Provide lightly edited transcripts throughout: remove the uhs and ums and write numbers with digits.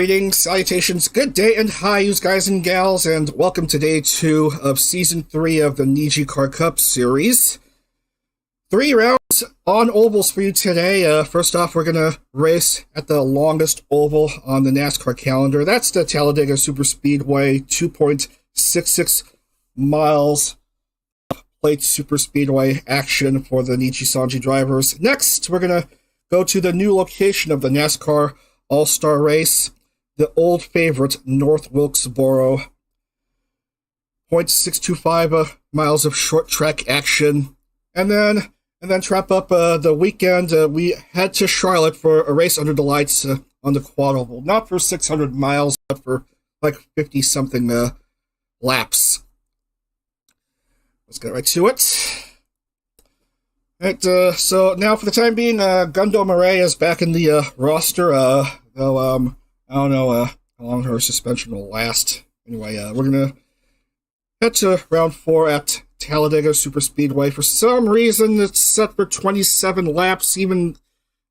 Greetings, salutations, good day, and hi, you guys and gals, and welcome to day 2 of Season 3 of the NijiCar Cup Series. 3 rounds on ovals for you today. First off, we're going to race at the longest oval on the NASCAR calendar. That's the Talledega Superspeedway, 2.66 miles plate superspeedway action for the Nijisanji drivers. Next, we're going to go to the new location of the NASCAR All-Star race, the old favorite, North Wilkesboro. 0.625 miles of short track action. And then to wrap up the weekend, we head to Charlotte for a race under the lights on the quad oval. Not for 600 miles, but for like 50-something laps. Let's get right to it. Right, so now for the time being, Gundo Murray is back in the roster. Though, I don't know how long her suspension will last. Anyway, we're going to head to round 4 at Talladega Superspeedway. For some reason, it's set for 27 laps, even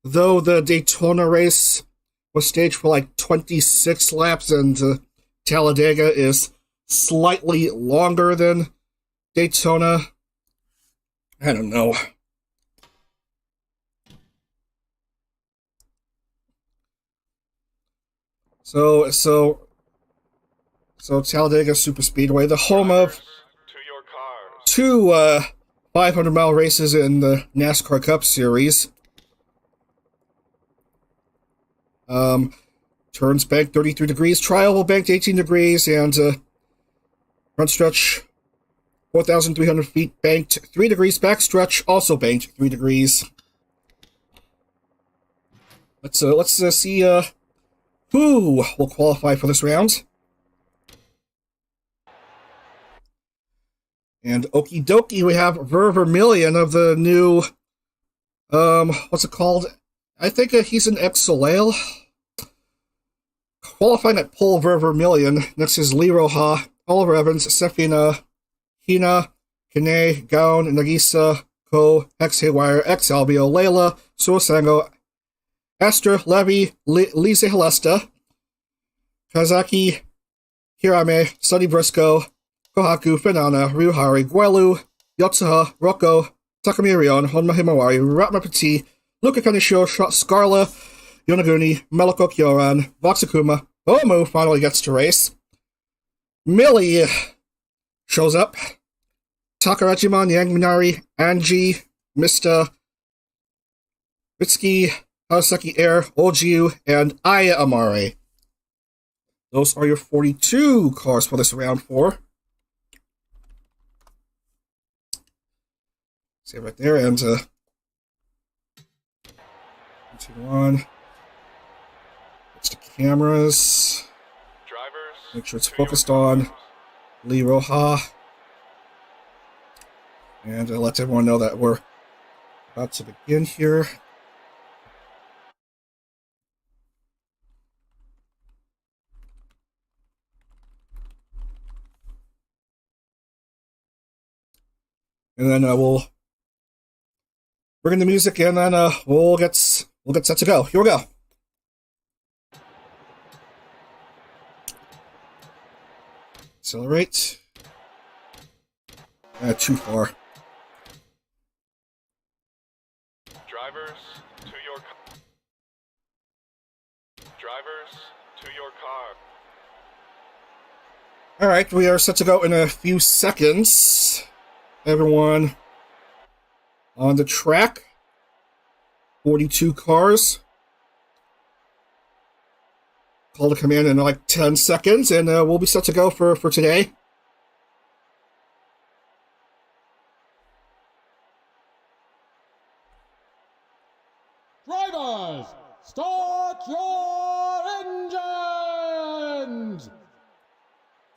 though the Daytona race was staged for like 26 laps, and Talladega is slightly longer than Daytona. I don't know. So Talladega Superspeedway, the home of 2 500-mile races in the NASCAR Cup Series. Turns banked 33 degrees, tri-oval banked 18 degrees, and front stretch 4,300 feet banked 3 degrees, back stretch also banked 3 degrees. Let's see who will qualify for this round. And okie dokie, we have Vermillion of the new, what's it called? I think he's an ex-Soleil. Qualifying at pole, Vermillion. Next is Lee Roja, Oliver Evans, Sefina, Hina, Kane, Gaon, Nagisa, Ko, Hex Haywire, X Albio, Layla, Suosango, Esther, Levy, Lise Halesta, Kazaki, Hirame, Sunny Briscoe, Kohaku, Finana, Ryuhari, Guelu, Yotsuha, Rocco, Takamirion, Honma Himawari, Ratma Petit, Luca Kanisho, Scarla, Yonaguni, Meloko Kyoran, Voxakuma, Omu finally gets to race. Millie shows up. Takarajiman, Yang Minari, Angie, Mista, Mitsuki, Harasaki Air, Ojiu, and Aya Amare. Those are your 42 cars for this round 4. See it right there, and 2, 1. It's the cameras. Make sure it's focused on Lee Roja. And let everyone know that we're about to begin here. And then we'll bring in the music, and then we'll get set to go. Here we go. Accelerate. Too far. Drivers to your car. All right, we are set to go in a few seconds. Everyone on the track. 42 cars. Call to command in like 10 seconds, and we'll be set to go for today. Drivers, start your engines!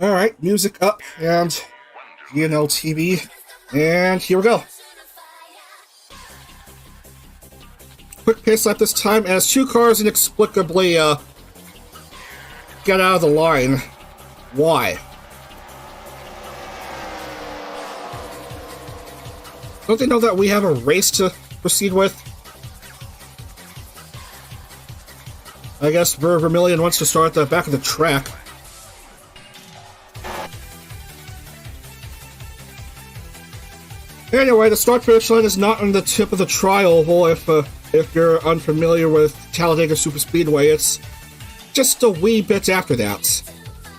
All right, music up, and GNL TV, and here we go. Quick pace lap this time as 2 cars inexplicably get out of the line. Why? Don't they know that we have a race to proceed with? I guess Vermilion wants to start at the back of the track. Anyway, the start-finish line is not on the tip of the tri-oval. If you're unfamiliar with Talladega Superspeedway, it's just a wee bit after that.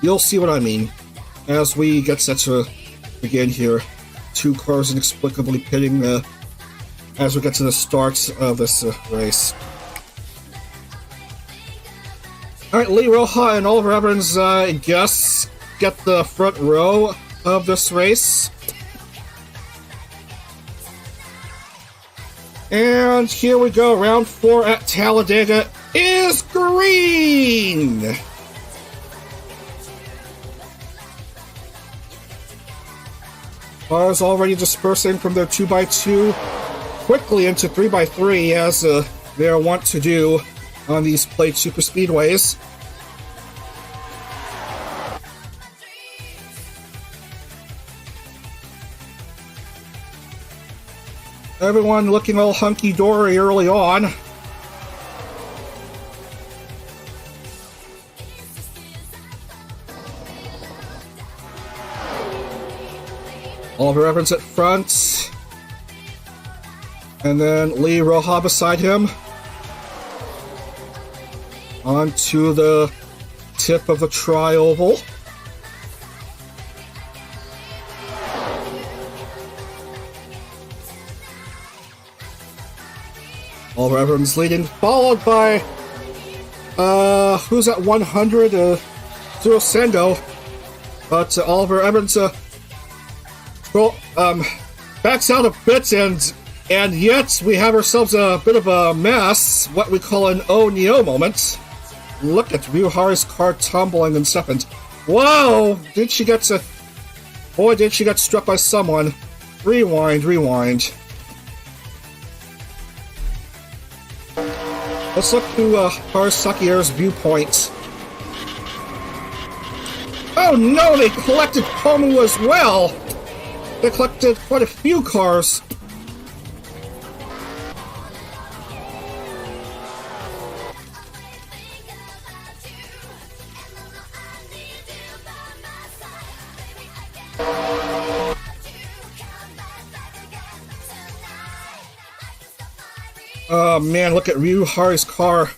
You'll see what I mean as we get set to begin here. Two cars inexplicably pitting as we get to the start of this race. Alright, Lee Roja and Oliver Evans, I guess, get the front row of this race. And here we go, round 4 at Talladega is green! Cars already dispersing from their 2x2 quickly into 3x3 as they're wont to do on these plate superspeedways. Everyone looking all hunky-dory early on. Oliver Evans at front. And then Lee Roja beside him. Onto the tip of the tri-oval. Oliver Evans leading, followed by, who's at 100? Zero Sendo. But Oliver Evans, backs out a bit, and yet we have ourselves a bit of a mess, what we call an oh no moment. Look at Ryuhari's car tumbling in second. Whoa! Did she get to... Boy, did she get struck by someone. Rewind. Let's look through Sakier's viewpoint. Oh no, they collected Komu as well! They collected quite a few cars. Oh man, look at Ryuhari's car.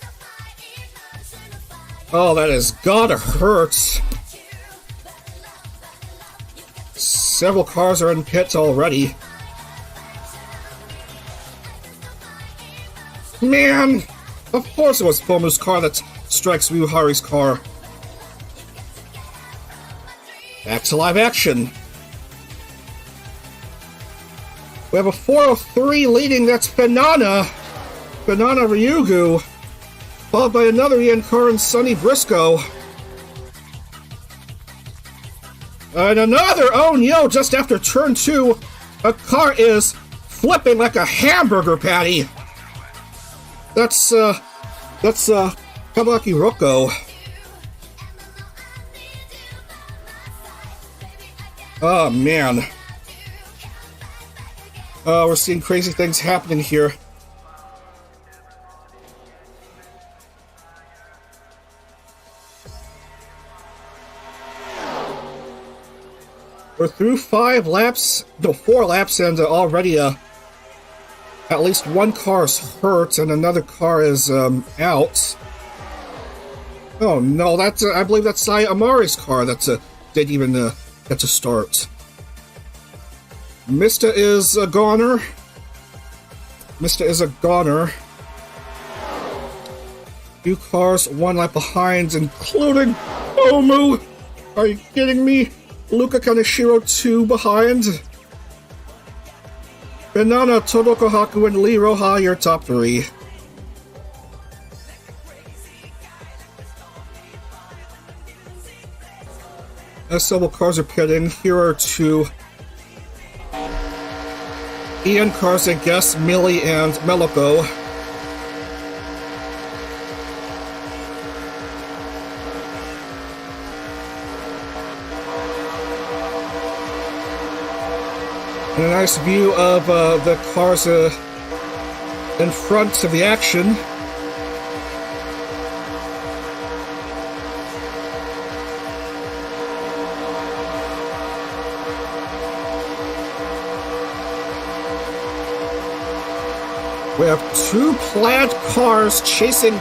Oh, that has gotta hurt. Several cars are in pits already. Man! Of course it was Komu's car that strikes Ryuhari's car. Back to live action. We have a 403 leading, that's Banana Ryugu, followed by another Ian Carr and Sonny Briscoe. And another oh no, just after turn 2, a car is flipping like a hamburger patty. That's Kawaki Rocco. Oh man. We're seeing crazy things happening here. We're through 4 laps, and already at least one car is hurt and another car is out. Oh no, that's I believe that's Sai Amari's car that didn't even get to start. Mista is a goner. Few cars, 1 lap behind, including Komu. Are you kidding me? Luca Kaneshiro 2 behind. Banana, Todoko Haku, and Lee Roja, your top 3. As several cars are pitting, here are 2 Ian cars, I guess, Millie and Meloko. And a nice view of the cars in front of the action. We have two plaid cars chasing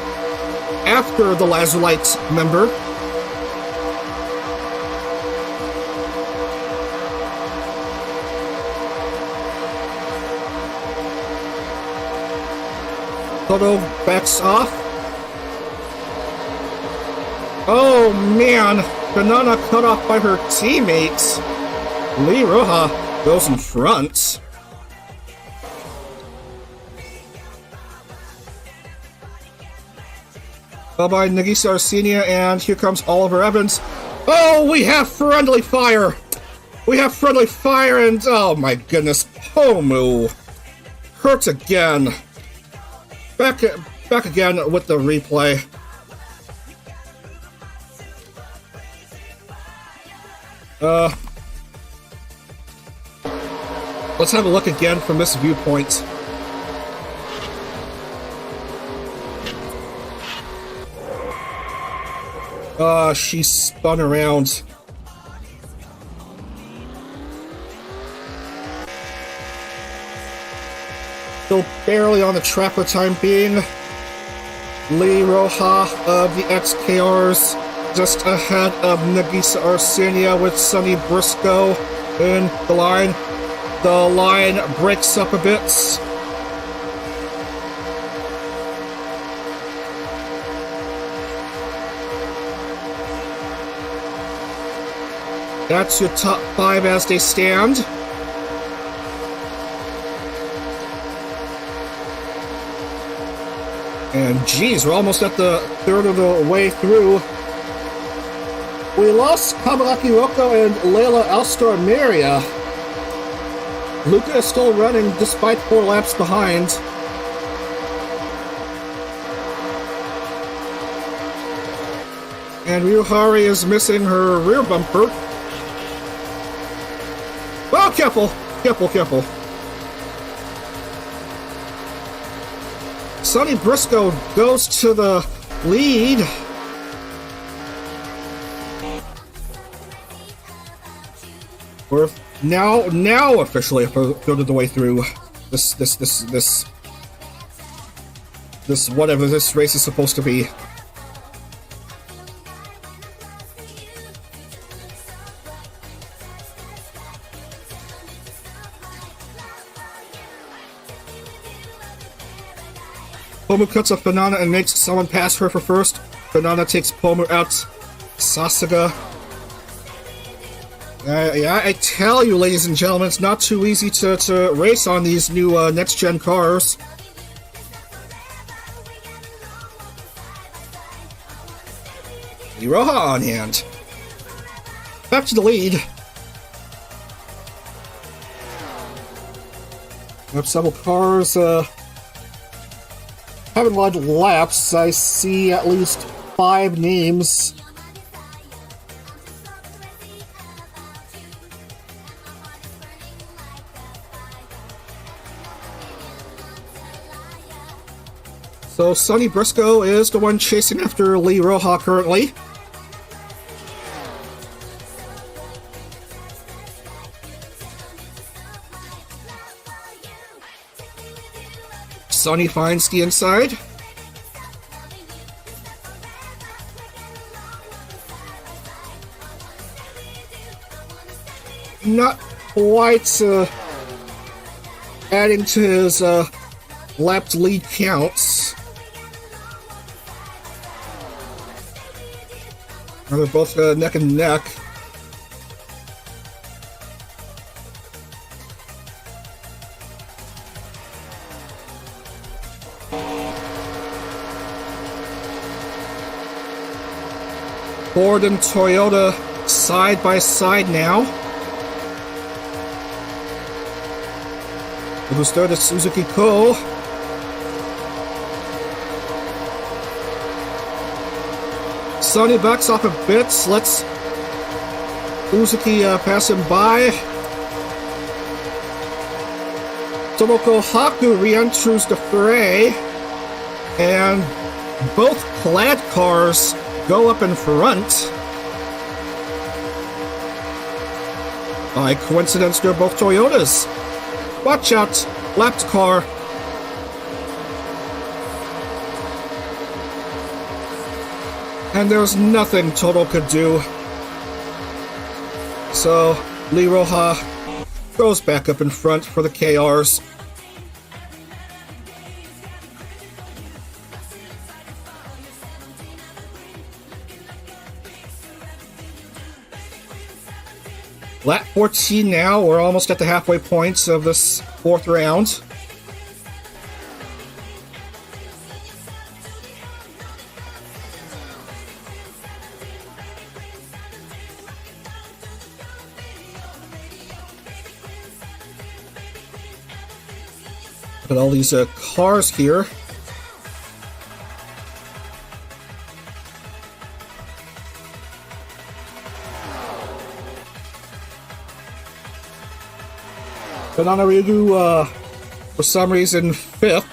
after the Lazulite member. Toto backs off. Oh man, Banana cut off by her teammates. Lee Roja goes in front. Bye-bye, Nijisanji, and here comes Oliver Evans. Oh, we have friendly fire! We have friendly fire, and oh my goodness, Pomu hurt again. Back again with the replay. Let's have a look again from this viewpoint. She spun around. Still barely on the track for the time being. Lee Roja of the XKRs just ahead of Nijisanji with Sonny Briscoe in the line. The line breaks up a bit. That's your top 5 as they stand. And geez, we're almost at the third of the way through. We lost Kamaraki Roko and Layla All-Star Maria. Luca is still running despite 4 laps behind. And Ryuhari is missing her rear bumper. Oh, careful! Careful, careful. Sonny Briscoe goes to the lead. We're now officially a third of the way through this whatever this race is supposed to be. Pomu cuts off Banana and makes someone pass her for first. Banana takes Pomu out. Sasaga. Yeah, I tell you, ladies and gentlemen, it's not too easy to race on these new next-gen cars. Iroha on hand. Back to the lead. We have several cars having a lot of laps. I see at least 5 names. So Sonny Briscoe is the one chasing after Lee Roja currently. Sonny finds the inside. Not quite adding to his lapped lead counts. Now they're both neck and neck. Ford and Toyota side by side now. Who's third is Suzuki Ko. Sonny backs off a bit, lets Suzuki pass him by. Tomoko Haku re-enters the fray, and both plaid cars go up in front. By coincidence, they're both Toyotas. Watch out, lapped car. And there was nothing Toto could do. So, Lee Roja goes back up in front for the KRs. Lap 14 now. We're almost at the halfway points of this fourth round. Look at all these cars here. Banana for some reason, 5th.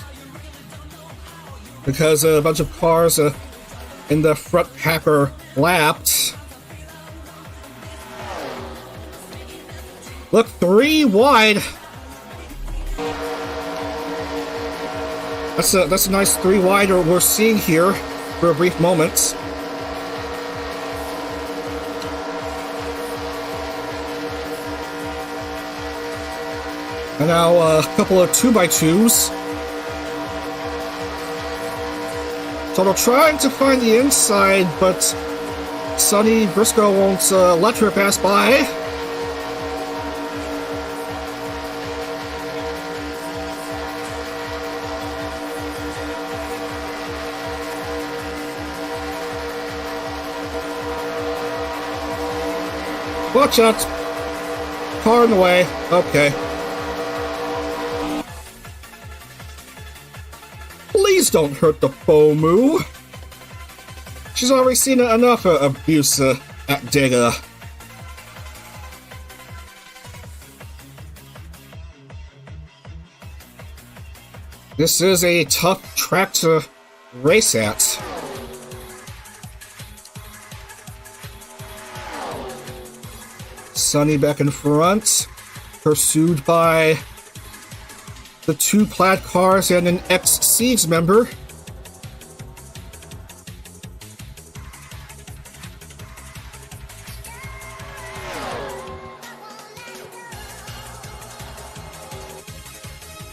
Because a bunch of cars in the front pack are lapped. Look, 3 wide. That's a nice 3 wide we're seeing here for a brief moment. And now a couple of 2x2s. Toto trying to find the inside, but Sonny Briscoe won't let her pass by. Watch out! Car in the way. Okay. Please don't hurt the Fomu. She's already seen enough abuse at Dega. This is a tough track to race at. Sonny back in front, pursued by the 2 plaid cars and an ex-Seeds member.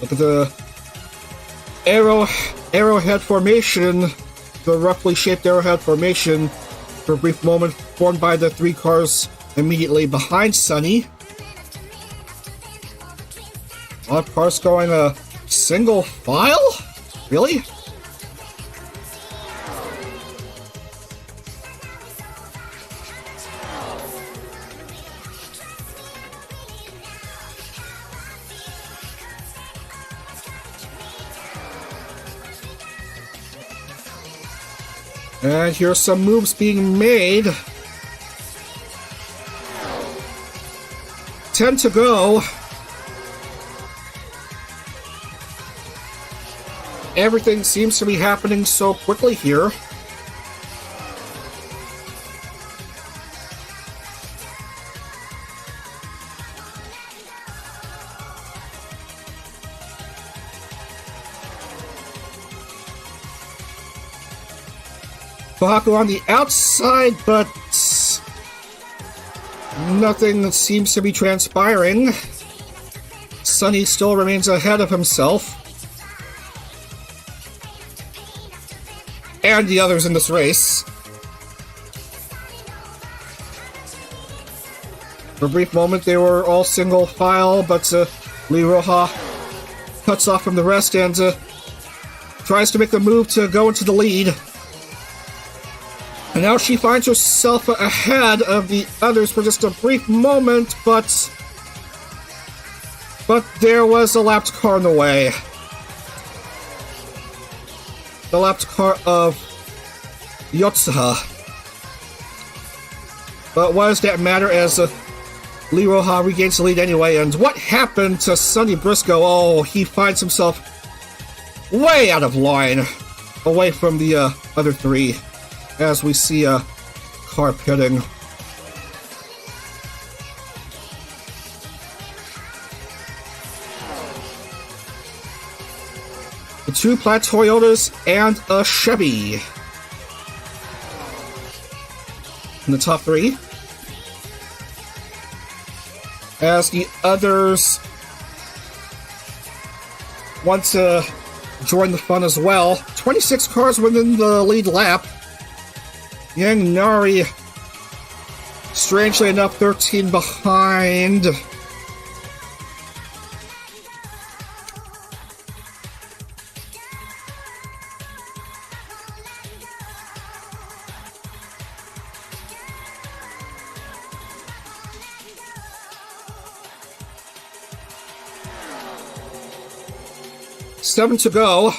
Look at the arrowhead formation, the roughly shaped arrowhead formation for a brief moment formed by the 3 cars immediately behind Sonny. A lot of cars going a single file? Really? And here's some moves being made. 10 to go. Everything seems to be happening so quickly here. Baku on the outside, but nothing seems to be transpiring. Sonny still remains ahead of himself. And the others in this race. For a brief moment, they were all single file, but Lee Roja cuts off from the rest and tries to make the move to go into the lead. And now she finds herself ahead of the others for just a brief moment, but there was a lapped car in the way. The lapped car of Yotsuha. But what does that matter as Lee Roja regains the lead anyway? And what happened to Sonny Briscoe? Oh, he finds himself way out of line, away from the other 3, as we see a car pitting. The 2 plaid Toyotas and a Chevy. in the top 3. As the others want to join the fun as well. 26 cars within the lead lap. Yang Nari, strangely enough, 13 behind. Seven to go.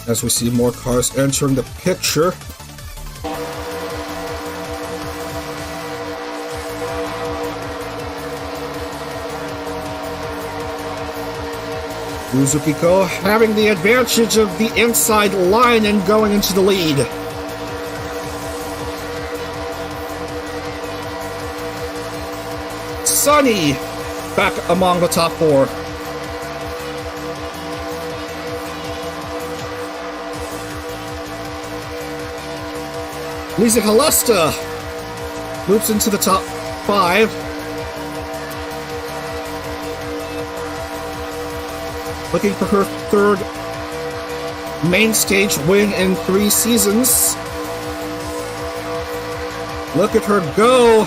As we see more cars entering the picture. Uzukiko having the advantage of the inside line and going into the lead. Sunny back among the top 4. Lisa Halesta moves into the top 5. Looking for her 3rd main stage win in 3 seasons. Look at her go.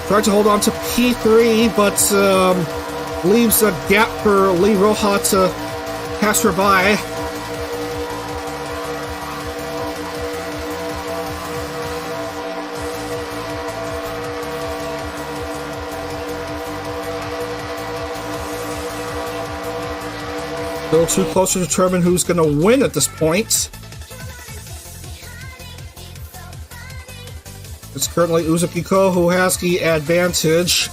Trying to hold on to P3, but leaves a gap for Lee Roja to pass her by. Still too close to determine who's going to win at this point. It's currently Uzukiko who has the advantage.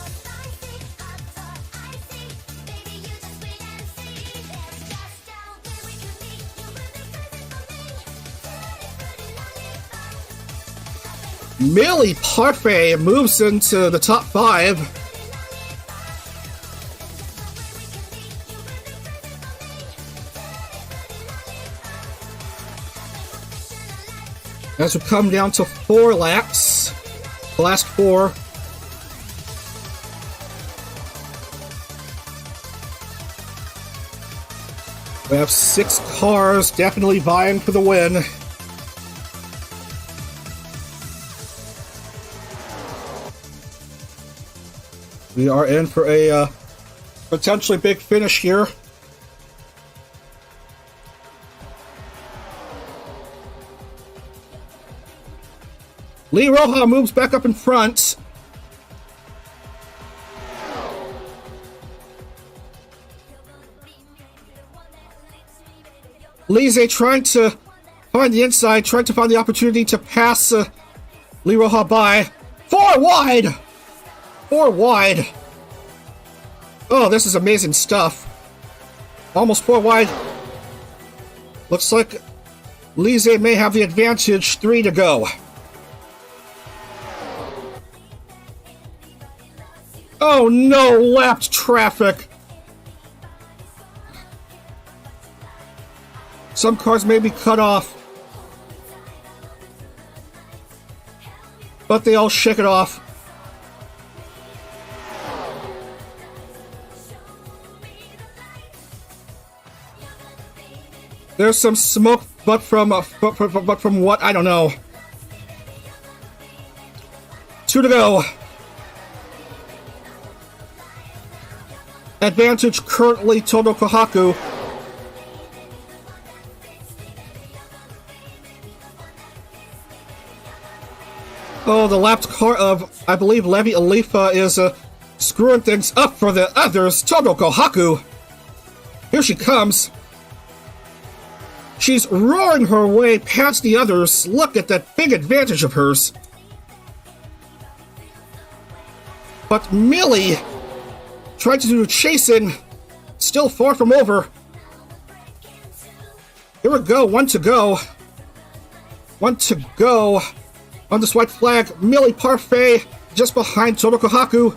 Millie Parfait moves into the top 5. As we come down to 4 laps, the last 4. We have 6 cars definitely vying for the win. We are in for a potentially big finish here. Lee Roja moves back up in front. Lise trying to find the inside, trying to find the opportunity to pass Lee Roja by. 4 wide! 4 wide. Oh, this is amazing stuff. Almost 4 wide. Looks like Lise may have the advantage. 3 to go. Oh no, lapped traffic. Some cars may be cut off, but they all shake it off. There's some smoke, but from what? I don't know. 2 to go. Advantage currently Todo Kohaku. Oh, the lapped car of, I believe, Levi Alifa is screwing things up for the others. Todo Kohaku. Here she comes. She's roaring her way past the others. Look at that big advantage of hers. But Millie tried to do chasing, still far from over. Here we go, 1 to go. 1 to go. On this white flag, Millie Parfait just behind Todo Kohaku.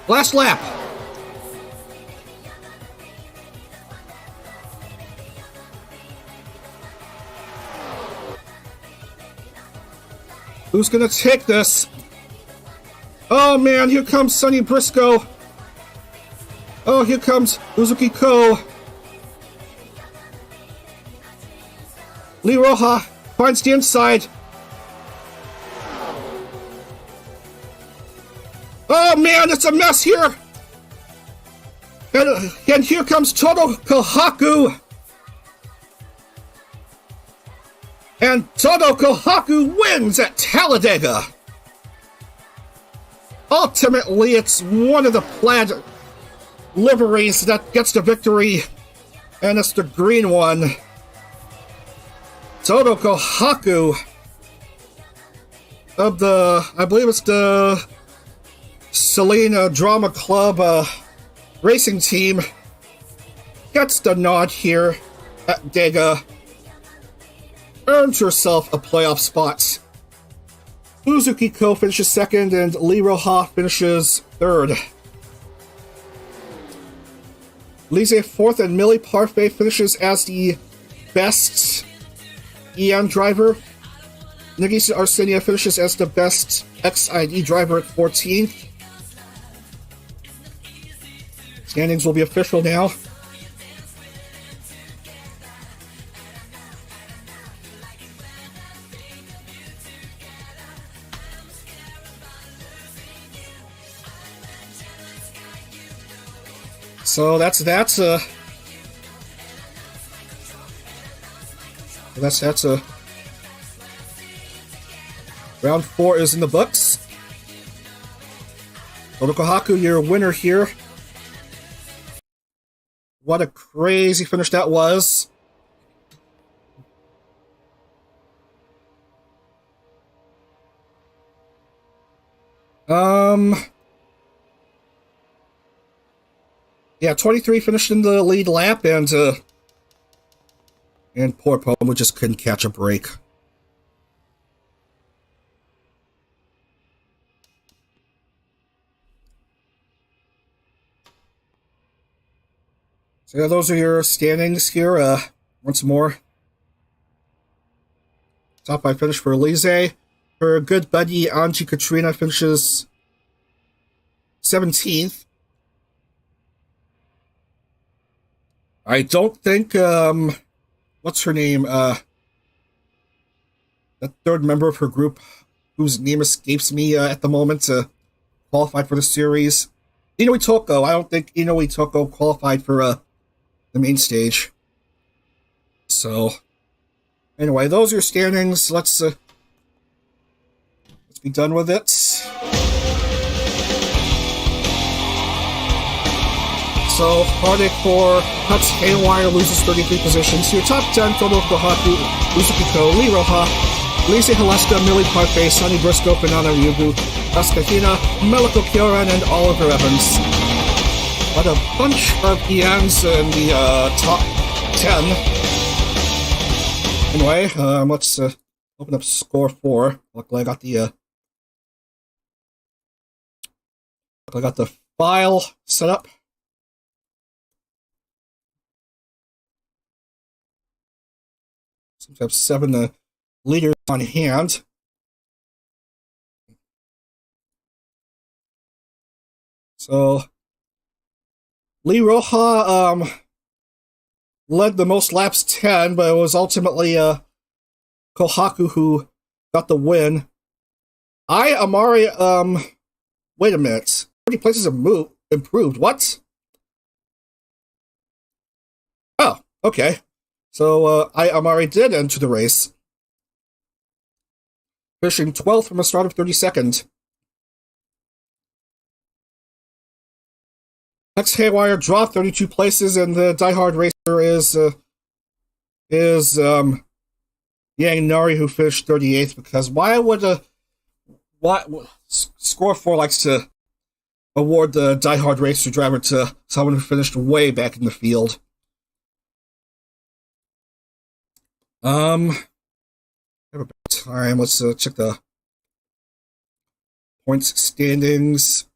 Last lap. Who's gonna take this? Oh man, here comes Sonny Briscoe. Oh, here comes Uzuki Ko. Lee Roja finds the inside. Oh man, it's a mess here! And here comes Toto Kohaku! And Toto Kohaku wins at Talledega! Ultimately, it's one of the plaid liveries that gets the victory, and it's the green one. Toto Kohaku of the, I believe it's the Selena Drama Club racing team, gets the nod here at Dega, earns herself a playoff spot. Uzuki Ko finishes second and Lee Roja finishes third. Lise fourth and Millie Parfait finishes as the best EM driver. Nagisa Arsenia finishes as the best XID driver at 14th. Standings will be official now. So that's round 4 is in the books. Toto Kohaku, your winner here. What a crazy finish that was. Yeah, 23 finished in the lead lap, and poor Pomo just couldn't catch a break. So yeah, those are your standings here. Once more. Top 5 finish for Elise. Her good buddy Anji Katrina finishes 17th. I don't think, what's her name? The third member of her group, whose name escapes me at the moment, qualified for the series. Inoue Toko. I don't think Inoue Toko qualified for the main stage. So, anyway, those are your standings. Let's be done with it. So, Heartache for Huts Haywire loses 33 positions. Your top 10, Toto Kohaku, Uzuki Ko, Lee Roja, Lisa Haleska, Millie Parfait, Sonny Briscoe, Banana Ryugu, Asuka Meliko Kyoran, and Oliver Evans. What a bunch of EMs in the top 10. Anyway, let's open up score 4. Luckily, I got the file set up. Seems to have 7 leaders on hand. So, Lee Roja led the most laps, 10, but it was ultimately Kohaku who got the win. Amari, wait a minute. 30 places have improved. What? Oh, okay. So, Amari did enter the race, finishing 12th from a start of 32nd. Next Haywire dropped 32 places, and the diehard racer is Yang Nari, who finished 38th. Because why would Score 4 likes to award the diehard racer driver to someone who finished way back in the field? Have a bit of time. Let's check the points standings.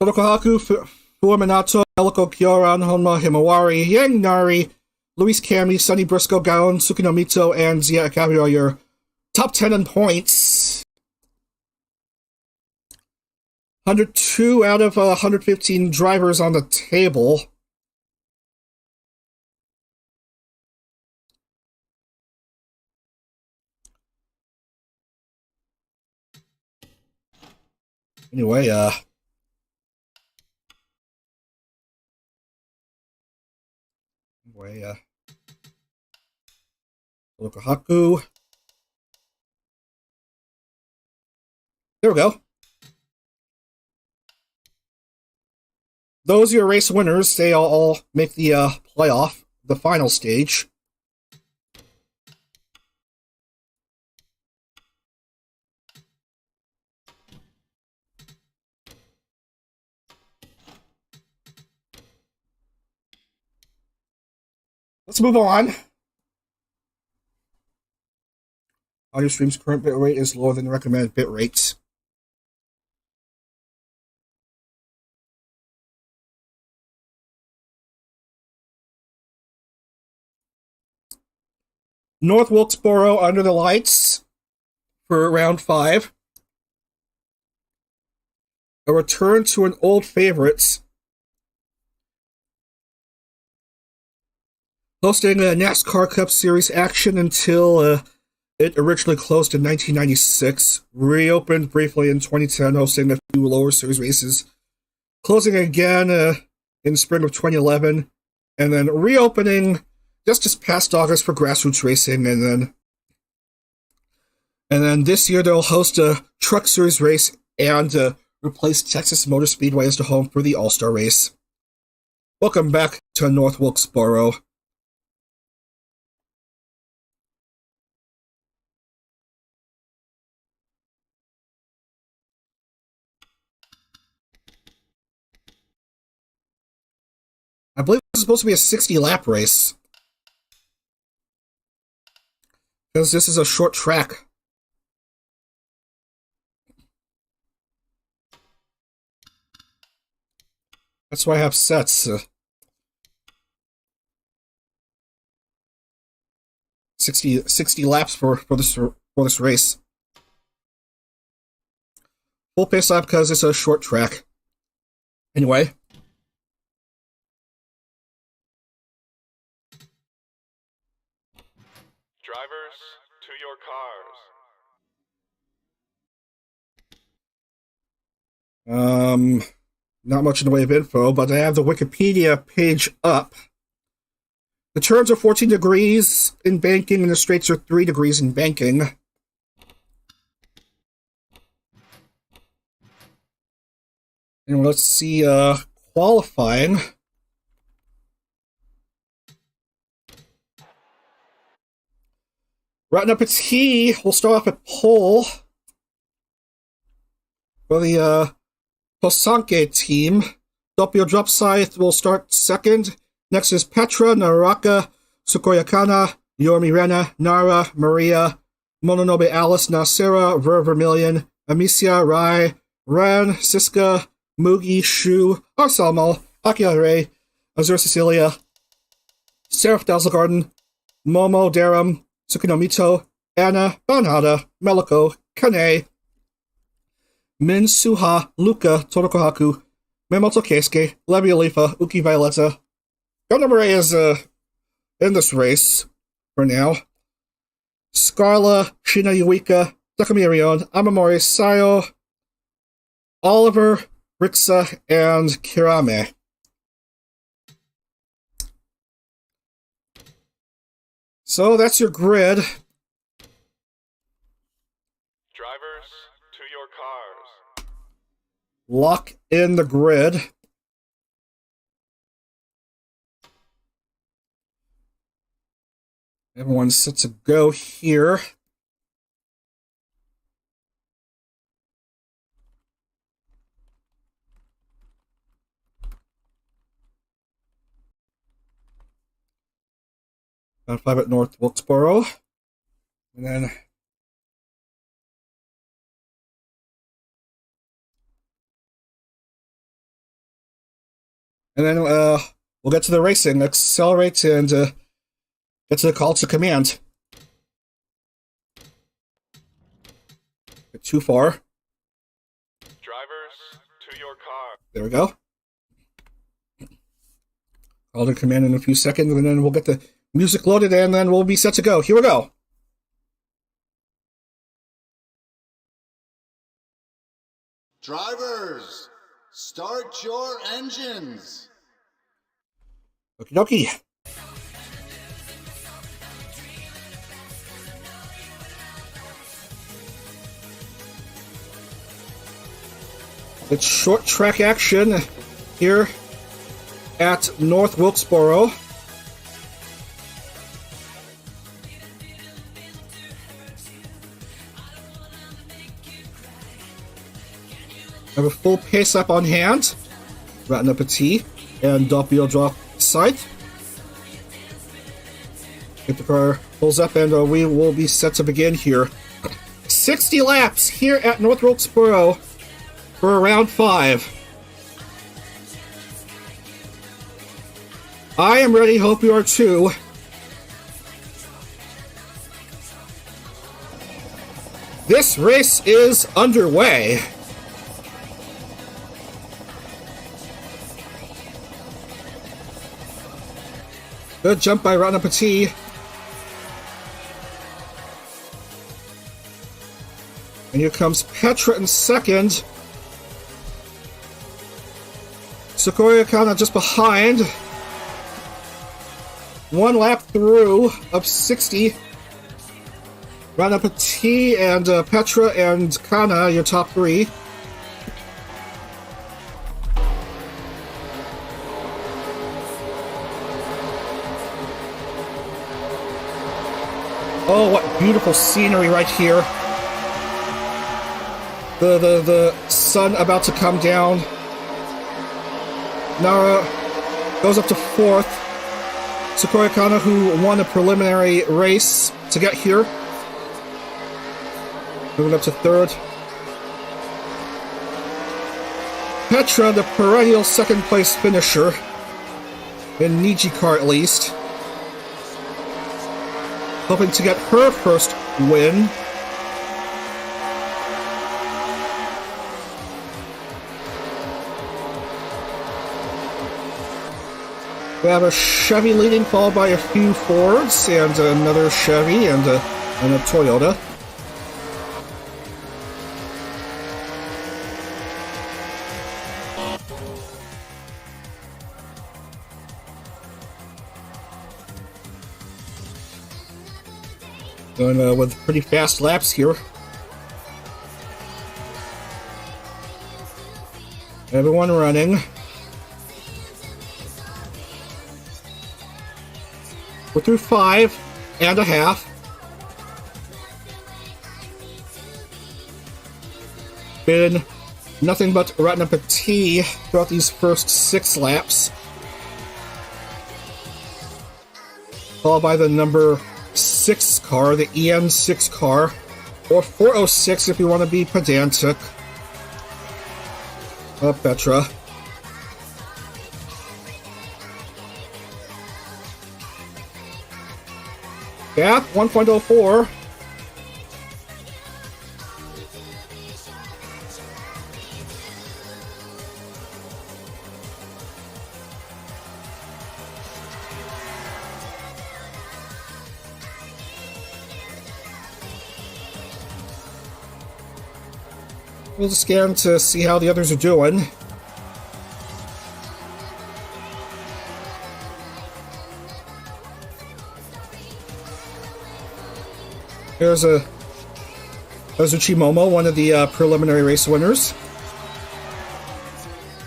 Torokohaku, Fuaminato, Eliko Kyoran, Honma Himawari, Yang Nari, Luis Cami, Sunny Briscoe, Gaon, Tsukinomito, and Zia Akabi are your top 10 in points. 102 out of 115 drivers on the table. Anyway, Torokohaku. There we go. Those are your race winners. They all make the playoff, the final stage. Let's move on. Audio stream's current bit rate is lower than the recommended bit rates. North Wilkesboro under the lights for round 5. A return to an old favorite. Hosting a NASCAR Cup Series action until it originally closed in 1996. Reopened briefly in 2010, hosting a few lower series races. Closing again in spring of 2011. And then reopening just this past August for grassroots racing, and then this year they'll host a truck series race and replace Texas Motor Speedway as the home for the All-Star race. Welcome back to North Wilkesboro. I believe this is supposed to be a 60-lap race, because this is a short track. That's why I have sets. 60 laps for this race. Full pace lap because it's a short track. Anyway. Drivers, to your cars. Not much in the way of info, but I have the Wikipedia page up. The turns are 14 degrees in banking, and the straights are 3 degrees in banking. And let's see, qualifying. Right up its T, we'll start off at pole for the Posanke team. Doppio Dropside will start second. Next is Petra, Naraka, Sukoyakana, Yormi Rena, Nara, Maria, Mononobe Alice, Nasera, Vermilion, Amicia, Rai, Ran, Siska, Mugi, Shu, Arsalmo, Akira Ray, Azure Cecilia, Seraph Dazzlegarden, Momo, Darum, Tsukinomito, Anna, Banhada, Meliko, Kane, Min, Suha, Luca, Torokohaku, Memoto Keisuke, Levi Alifa, Uki Violetta. Go number 8 is in this race for now. Scarla, Shina Yuika, Takami Arion, Amamori, Sayo, Oliver, Rixa, and Kirame. So that's your grid. Drivers, to your cars. Lock in the grid. Everyone's set to go here. Round 5 at North Wilkesboro. And then And then we'll get to the racing. Accelerate and get to the call to command. Get too far. Drivers, to your car. There we go. Call to command in a few seconds, and then we'll get the music loaded, and then we'll be set to go. Here we go. Drivers, start your engines. Okie dokie. It's short track action here at North Wilkesboro. I have a full pace up on hand. Ratten up a T and Doppio drop side. If the car pulls up, and we will be set to begin here. 60 laps here at North Wilkesboro for round 5. I am ready, hope you are too. This race is underway. Good jump by Ratten up a T. And here comes Petra in second. Sequoia kind of just behind. One lap through of 60. Ratten up a T and Petra and Kana, your top 3. Oh, what beautiful scenery right here. The sun about to come down. Nara goes up to 4th. Sequoia Kana, who won a preliminary race to get here. Moving up to 3rd. Petra, the perennial 2nd place finisher. In NijiCar at least. Hoping to get her first win. We have a Chevy leading, followed by a few Fords, and another Chevy, and a Toyota. Going with pretty fast laps here. Everyone running. We're through 5.5. Been nothing but Ratten up a T throughout these first 6 laps. Followed by the number 6 car, the EN6 car, or 406 if you want to be pedantic. Petra. Gap 1.04. We'll just scan to see how the others are doing. There's Uchimomo, one of the preliminary race winners.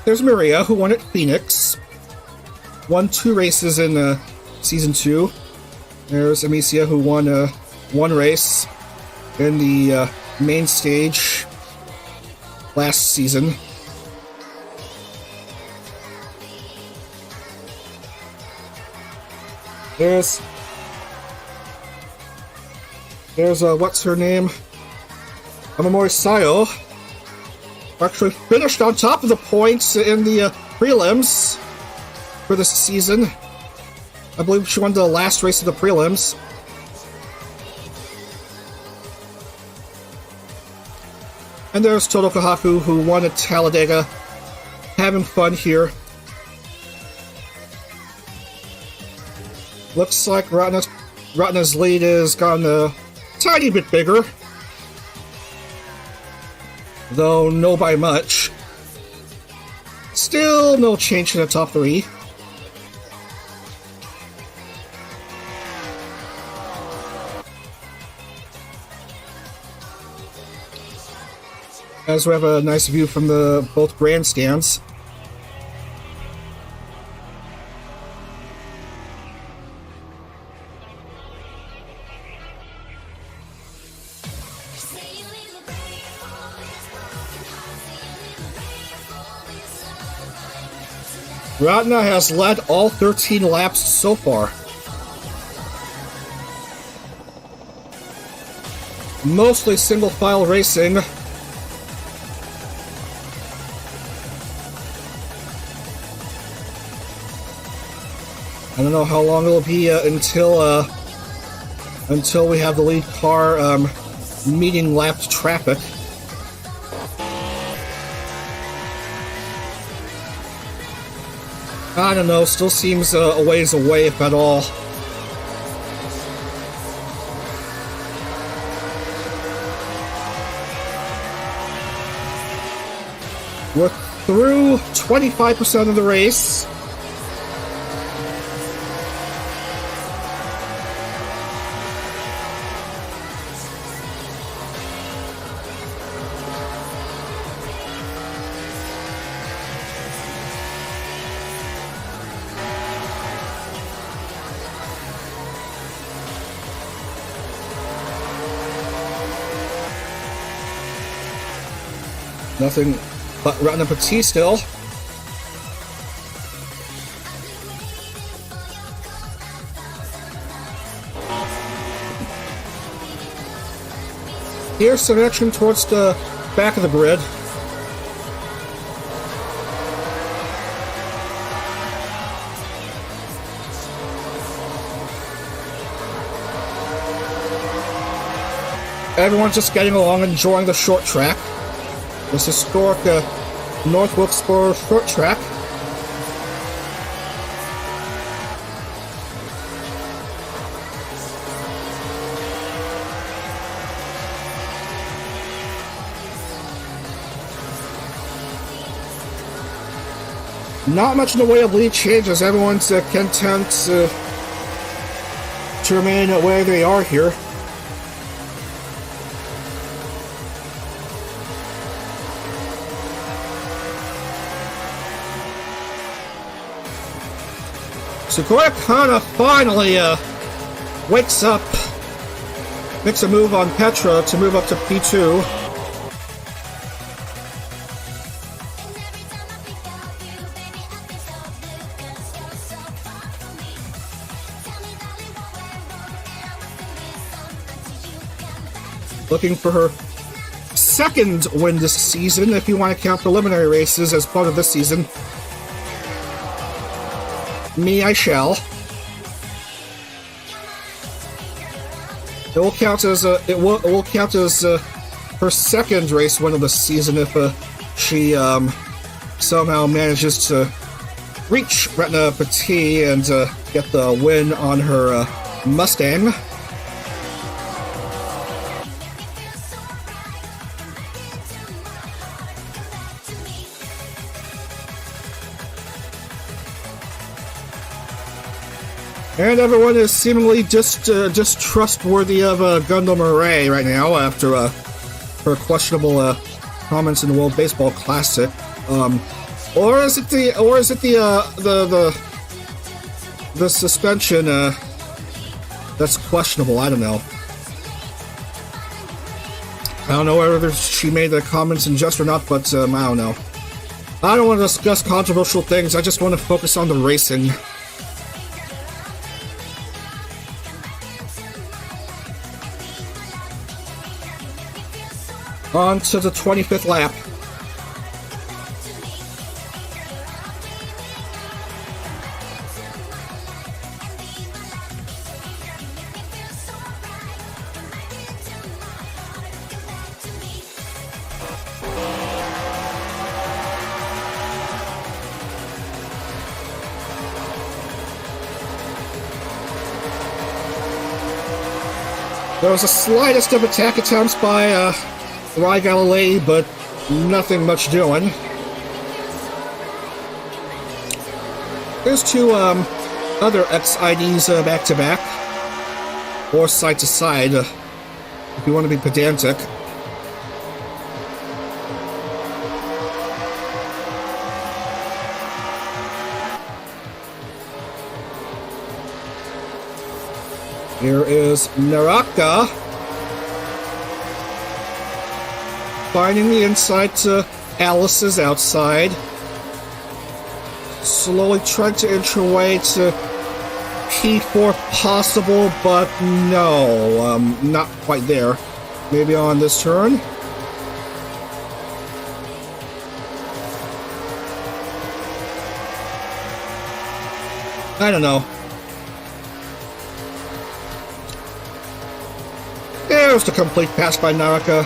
There's Maria, who won at Phoenix. Won 2 races in Season 2. There's Amicia, who won 1 race in the main stage last season. There's what's her name? Amamori Sayo. Actually finished on top of the points in the prelims. for this season. I believe she won the last race of the prelims. And there's Toto Kahaku, who won at Talledega. Having fun here. Looks like Ratna's lead has gotten a tiny bit bigger. Though no by much. Still no change in the top 3. As we have a nice view from the both grandstands. Ratna has led all 13 laps so far. Mostly single file racing. I don't know how long it'll be until we have the lead car meeting lapped traffic. I don't know, still seems a ways away, if at all. We're through 25% of the race. Nothing but Ratna Petit still. Here's some action towards the back of the grid. Everyone's just getting along, enjoying the short track. This historic North Wilkesboro short track. Not much in the way of lead changes. Everyone's content to remain where they are here. Sequoia Kana finally wakes up, makes a move on Petra to move up to P2. Looking for her second win this season, if you want to count preliminary races as part of this season. Me, I shall. It will count as her second race win of the season if she somehow manages to reach Ratna Petit and get the win on her Mustang. And everyone is seemingly just trustworthy of Gundam Array right now after her questionable comments in the World Baseball Classic. Or is it the suspension that's questionable? I don't know. I don't know whether she made the comments in jest or not, but I don't know. I don't want to discuss controversial things. I just want to focus on the racing. On to the 25th lap. There was the slightest of attack attempts by Rai Galilei, but nothing much doing. There's two other XIDs back-to-back, or side-to-side, if you want to be pedantic. Here is Naraka finding the inside to Alice's outside. Slowly trying to inch her way to P4 possible, but no, not quite there. Maybe on this turn. I don't know. There's the complete pass by Naraka.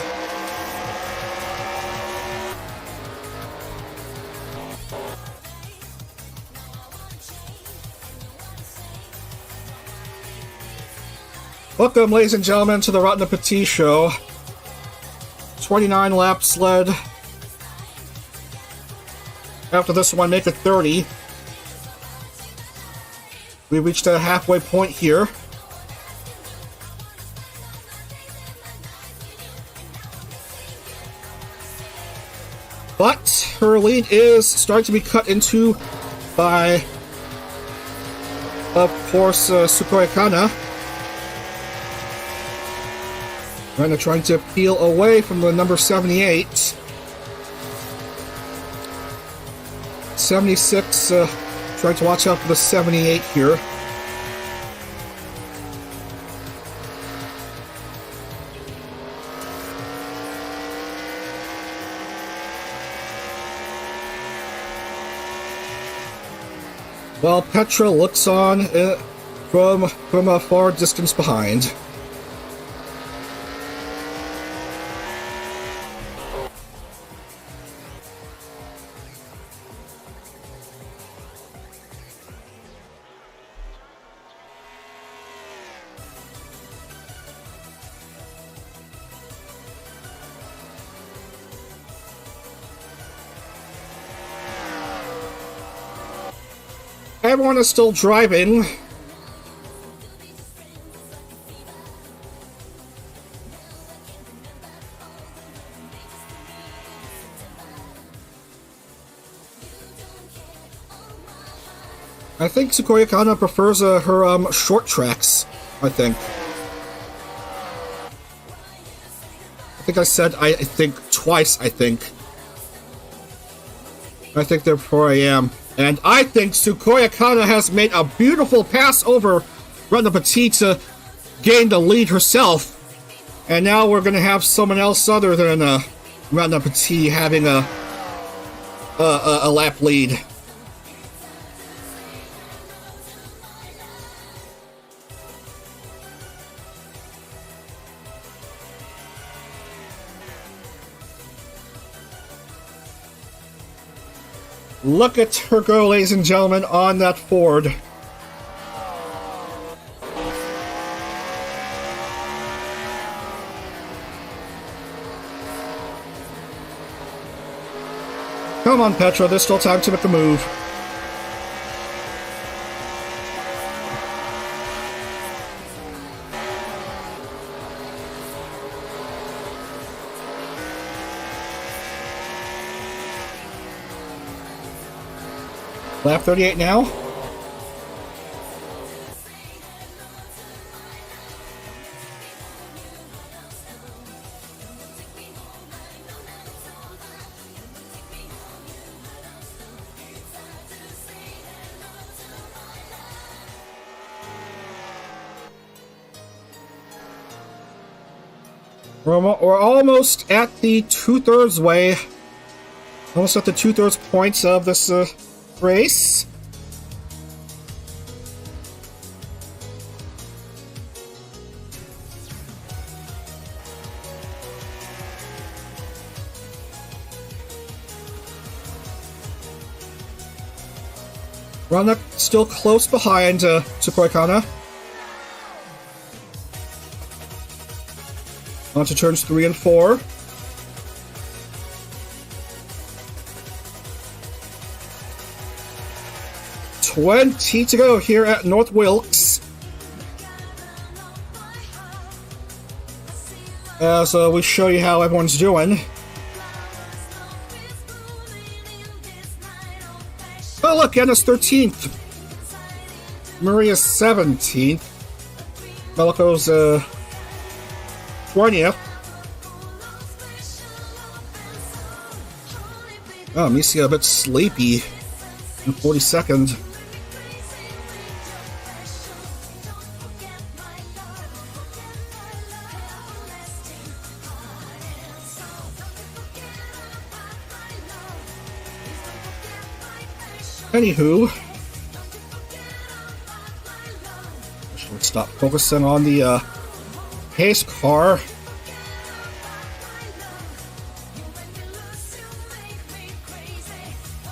Welcome, ladies and gentlemen, to the Rotten Petit Show. 29 laps led. After this one, make it 30. We reached a halfway point here. But her lead is starting to be cut into by, of course, Sukoi Kana. Kind of trying to peel away from the number 78. 76, trying to watch out for the 78 here. While Petra looks on from a far distance behind. Everyone is still driving. I think Sukoi Kana prefers her short tracks, I think. I said I think twice, I think. I think therefore I am. And I think Sukoi Kana has made a beautiful pass over Rana Petit to gain the lead herself. And now we're going to have someone else other than Rana Petit having a lap lead. Look at her go, ladies and gentlemen, on that Ford. Come on, Petra, there's still time to make the move. Lap 38 now. We're almost at the two-thirds way. Almost at the two-thirds points of this race. Rana still close behind Sukoi Kana. Onto turns 3 and 4. $20 to go here at North Wilkes. So we show you how everyone's doing. Oh look, Anna's 13th. Maria's 17th. Melico's 20th. Oh, Misia a bit sleepy. In 42nd. Anywho, let's stop focusing on the pace car.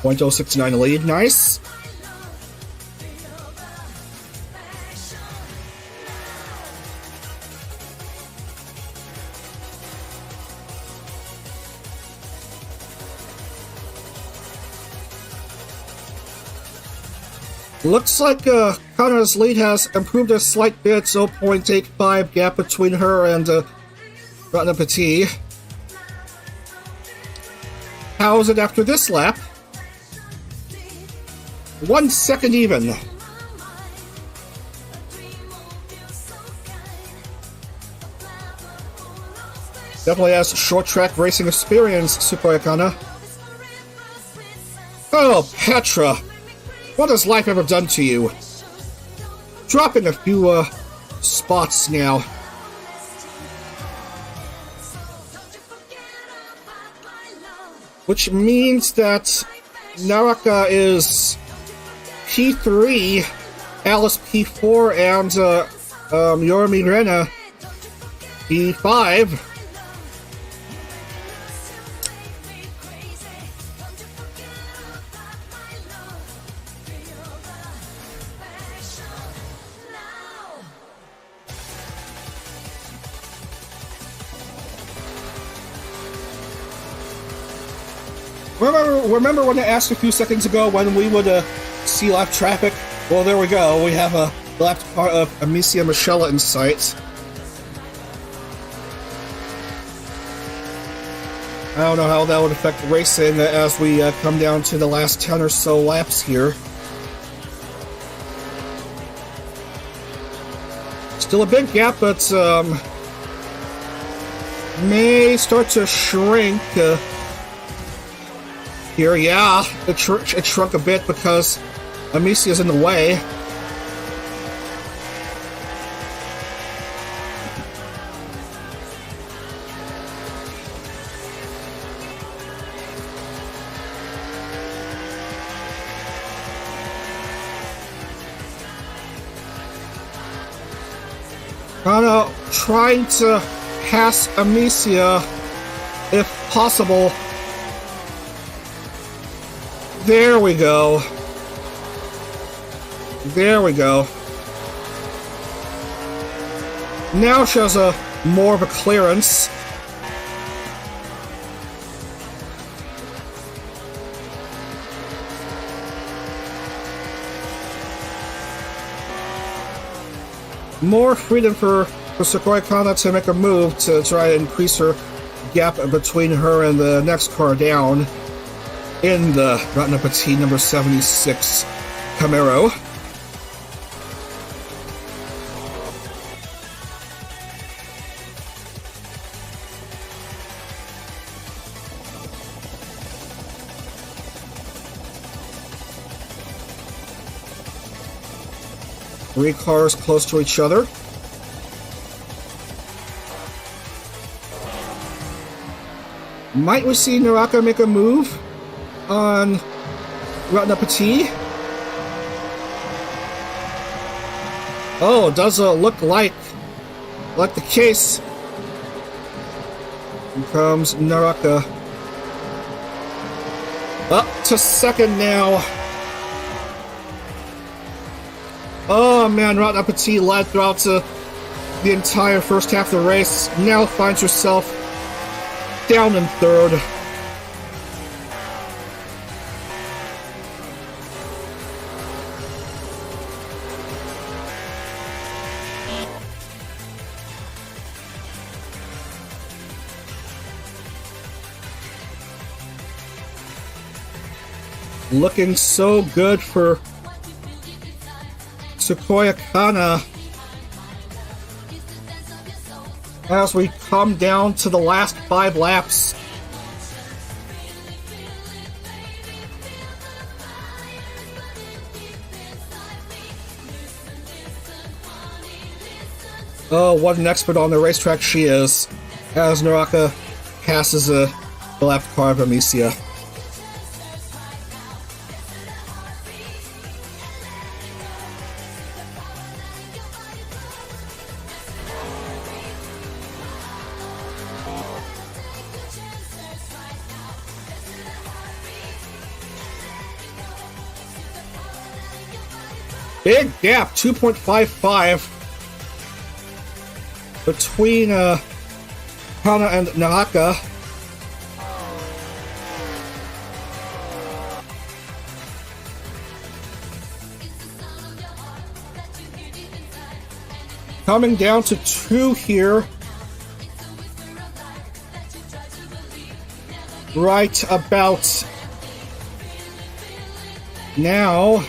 .069 lead, nice. Looks like Connor's lead has improved a slight bit, 0.85 gap between her and Ratna Petit. How is it after this lap? 1 second even. Definitely has short track racing experience, Super Akana. Oh, Petra. What has life ever done to you? Dropping a few spots now. Which means that Naraka is P3, Alice P4, and Yorimi Rena P5. Remember when I asked a few seconds ago when we would see live traffic? Well, there we go. We have a left part of Amicia Michela in sight. I don't know how that would affect racing as we come down to the last 10 or so laps here. Still a big gap, but may start to shrink. Here, yeah, it shrunk a bit because Amicia's in the way. Kana trying to pass Amicia if possible. There we go. There we go. Now shows a more of a clearance. More freedom for Sakura Kana to make a move to try to increase her gap between her and the next car down in the Ratna Petit number 76 Camaro. Three cars close to each other. Might we see Naraka make a move on Ratna Petit? Oh, does look like the case. Here comes Naraka. Up to second now. Oh man, Ratna Petit led throughout the entire first half of the race, now finds herself down in third. Looking so good for Sequoia Kana as we come down to the last 5 laps. Oh, what an expert on the racetrack she is, as Naraka passes the left car of Amicia. Big gap, 2.55 between Hana and Naraka. Coming down to 2 here. Right about now.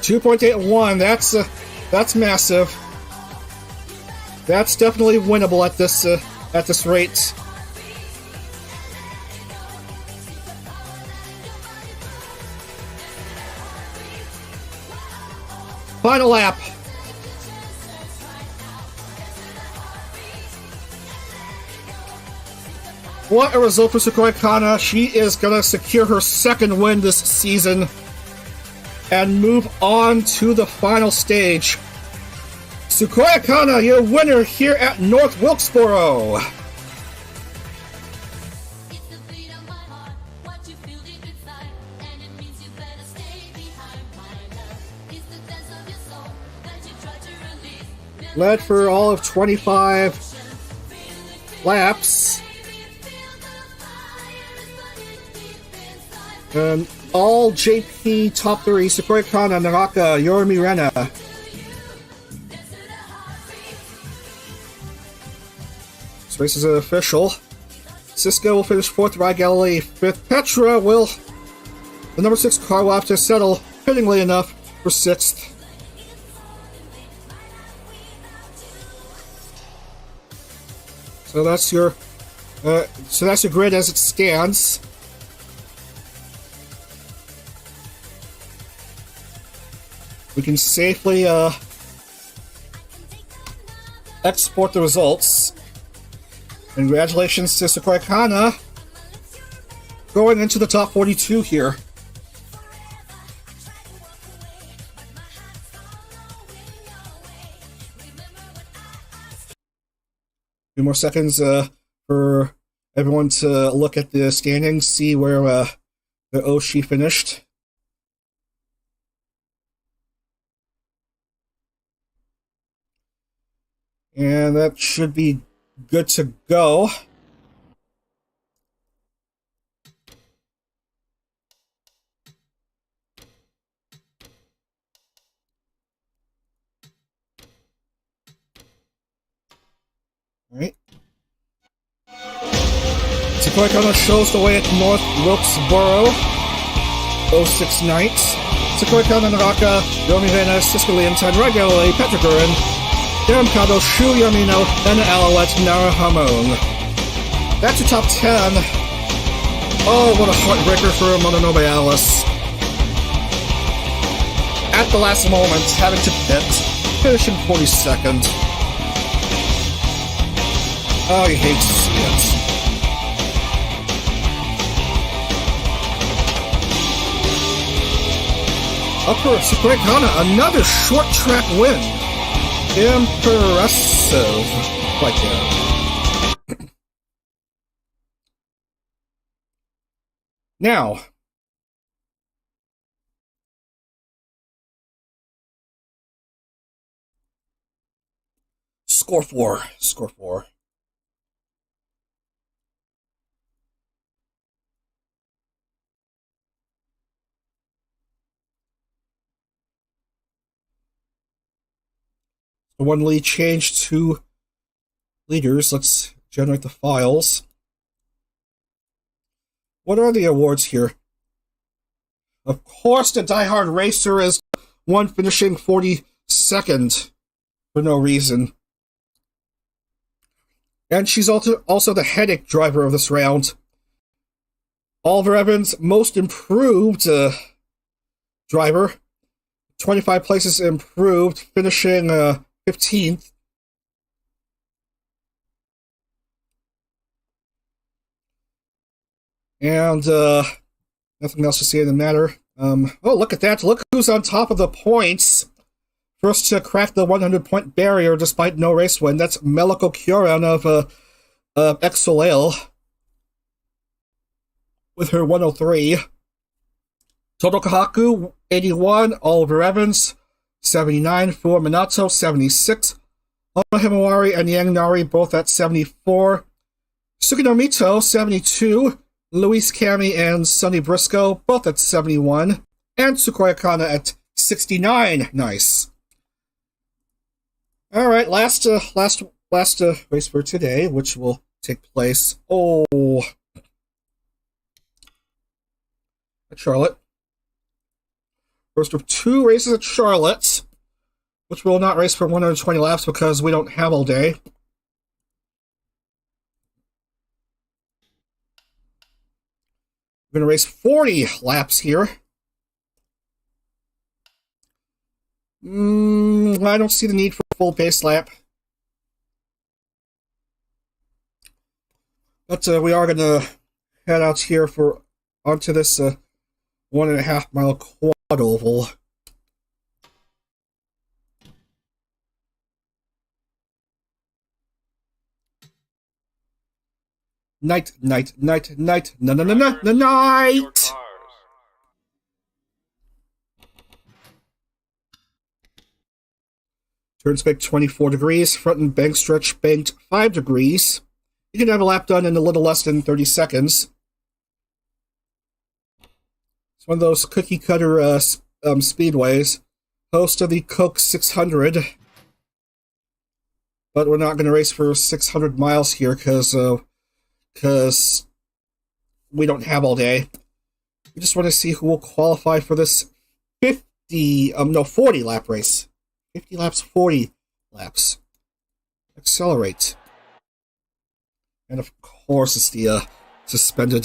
2.81. That's massive. That's definitely winnable at this rate. Final lap. What a result for Sequoia Kana. She is gonna secure her 2nd win this season and move on to the final stage. Sequoia Kana, your winner here at North Wilkesboro. Led for all of 25 laps. And all JP top 3, Sequoia Kana, Naraka, Yorimi Rena. This race is official. Cisco will finish 4th, Ragali 5th. Petra will, the number 6 car will have to settle, fittingly enough, for 6th. So that's your grid as it stands. We can safely export the results. Congratulations to Sequoia Kana going into the top 42 here. Few more seconds for everyone to look at the standings, see where the Oshi finished. And that should be good to go. Alright. Sequoia Kana shows the way at North Wilkesboro. 06 night. Sequoia Kana, Naraka, Yomi Vena, Cisco Leontine, Ragali, Petrigurin, Kado, Shu Yamino, and Alouette Nara Hamon. That's your top 10. Oh, what a heartbreaker for Mononobe Alice. At the last moment, having to pit, finishing 42nd. Oh, you hate to see it. Up for Sequoia Kana, another short track win. Impressive. Quite good. Now, Score four. Score four. So one lead changed to leaders. Let's generate the files. What are the awards here? Of course, the Die Hard Racer is one finishing 42nd for no reason. And she's also the headache driver of this round. Oliver Evans, most improved driver. 25 places improved, finishing 15th. And nothing else to say in the matter. Oh, look at that. Look who's on top of the points. First to crack the 100-point barrier despite no race win. That's Meliko Kyoran of Exolale with her 103. Toto Kahaku, 81. Oliver Evans, 79. Fuwa Minato, 76. Ono Himawari and Yang Nari both at 74. Sugino Mito, 72. Luis Cami and Sonny Briscoe, both at 71. And Tsukuya Kana at 69. Nice. Alright, last race for today, which will take place, at Charlotte. First of two races at Charlotte, which will not race for 120 laps because we don't have all day. We're going to race 40 laps here. I don't see the need for a full pace lap. But we are going to head out here onto this 1.5 mile quad oval. Night. Turn spec 24 degrees, front and bank stretch banked 5 degrees. You can have a lap done in a little less than 30 seconds. It's one of those cookie cutter speedways. Host of the Coke 600. But we're not going to race for 600 miles here because we don't have all day. We just want to see who will qualify for this 40 lap race. 50 laps, 40 laps. Accelerate. And of course it's the suspended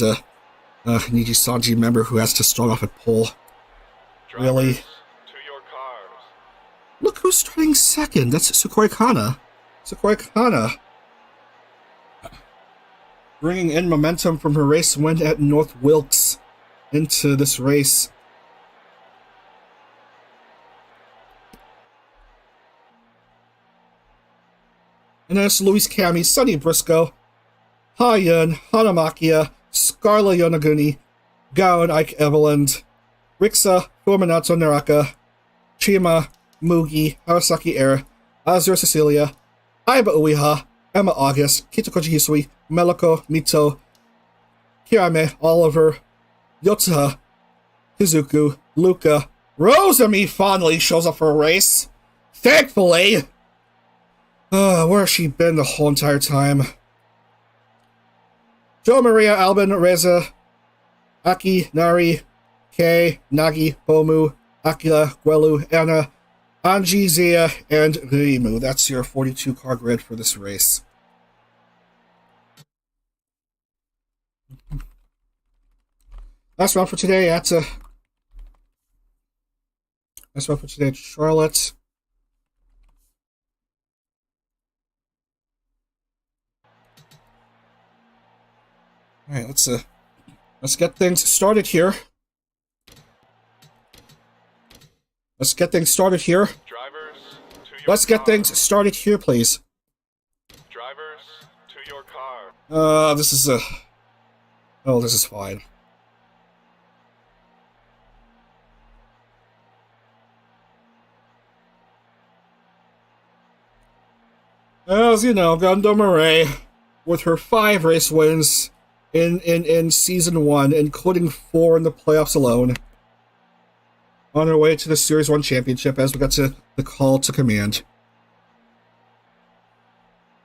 Nijisanji member who has to start off at pole. Drivers, Really? to your cars. Look who's starting second. That's Sukoi Kana. Bringing in momentum from her race win at North Wilkes into this race. And then it's Luis Cami, Sonny Briscoe, Ha-Yun, Hanamakia, Scarla Yonaguni, Gaon Ike Eveland, Rixa, Fuminato Naraka, Chima, Mugi, Harasaki Air, Azure Cecilia, Aiba Uiha, Emma August, Kitakoji Hisui, Meliko, Mito, Kirame, Oliver, Yotsuha, Hizuku, Luca, Rosami finally shows up for a race. Thankfully! Where has she been the whole entire time? Jo Maria, Albin, Reza, Aki, Nari, Kei, Nagi, Bomu, Akila, Guelu, Anna, Anji, Zia, and Rimu. That's your 42 car grid for this race. Last round for today at Charlotte. All right, let's get things started here. Let's get things started here. Drivers, to your Let's get car. things started here, please. Drivers, to your car. This is fine. As you know, Gundam Murray, with her 5 race wins in Season 1, including 4 in the playoffs alone, on her way to the Series 1 championship as we got to the call to command.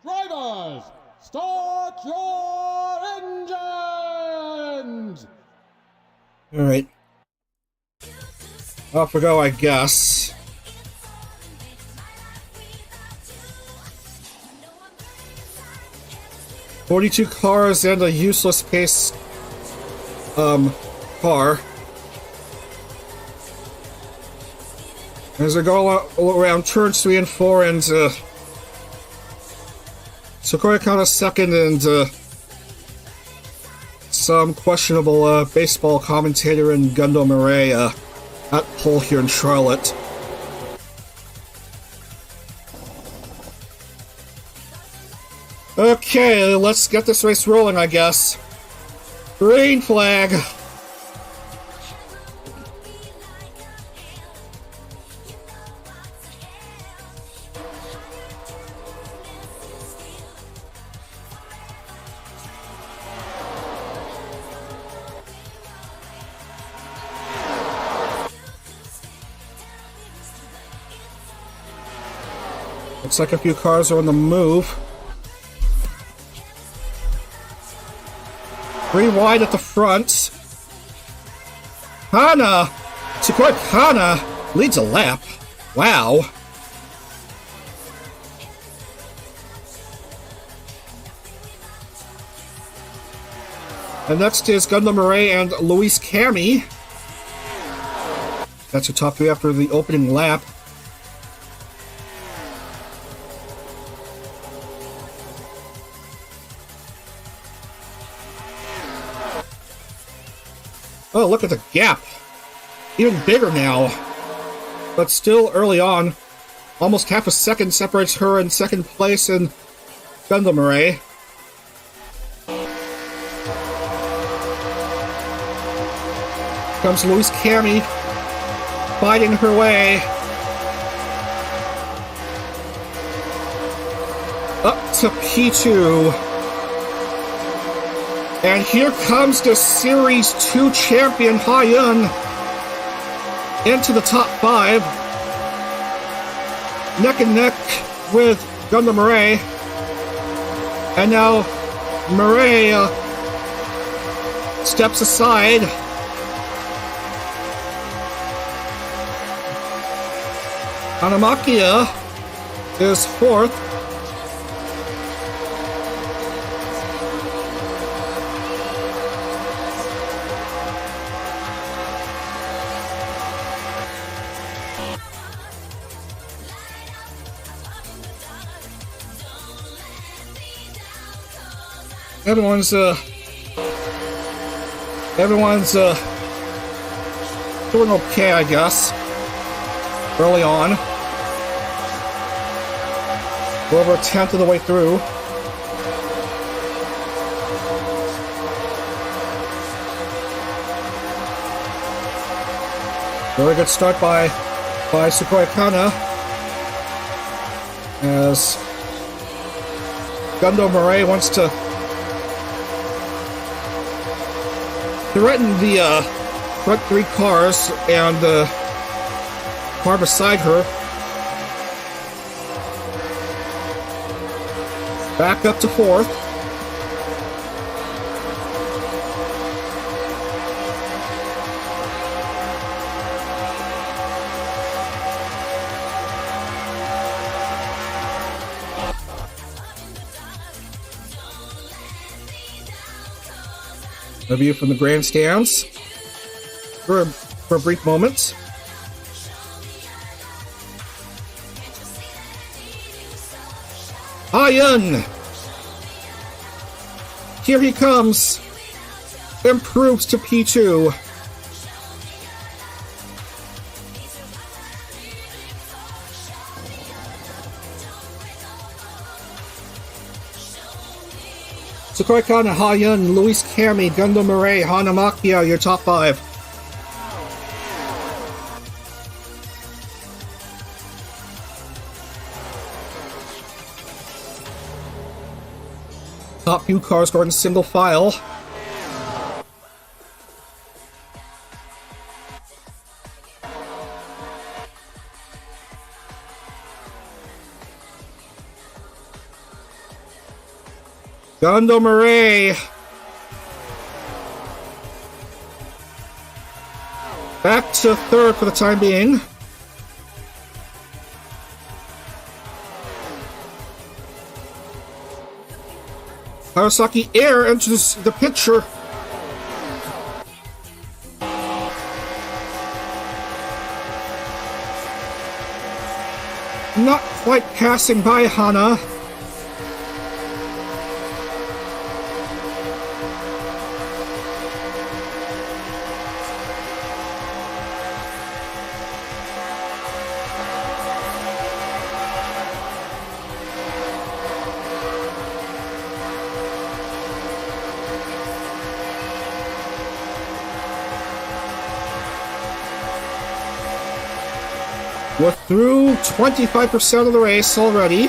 Drivers, start your engines! Alright. Off we go, I guess. "42 cars and a useless pace car." As I go around turns 3 and 4, and Sakura Kana second, and some questionable baseball commentator in Gundam Murray at pole here in Charlotte. Okay, let's get this race rolling, I guess. Green flag. Looks like a few cars are on the move. 3 wide at the front. Kana! Sakura Kana leads a lap. Wow. And next is Gundam Murray and Luis Cami. That's your top 3 after the opening lap. Oh, look at the gap. Even bigger now. But still early on. Almost half a second separates her in second place in Gundam Murray. Comes Luis Cami, fighting her way up to P2. And here comes the Series 2 champion, Ha-Yun, into the top 5. Neck and neck with Gundam Murray. And now Murray steps aside. Hanamakia is 4th. Everyone's doing okay, I guess. Early on. We're over a tenth of the way through. Very good start by Sakura Kana. As Gundam Murray wants to threaten the front 3 cars and the car beside her. Back up to 4th. A view from the grandstands for a brief moment. Ha-Yun! Here he comes. Improves to P2. Sakura Kana, Ha-Yun, Luis Cami, Gundam Murray, Hanamakia, your top 5. Top few cars going single file. Gondo Murray. Back to third for the time being. Kawasaki Air enters the picture. Not quite passing by Hana. We're through 25% of the race already.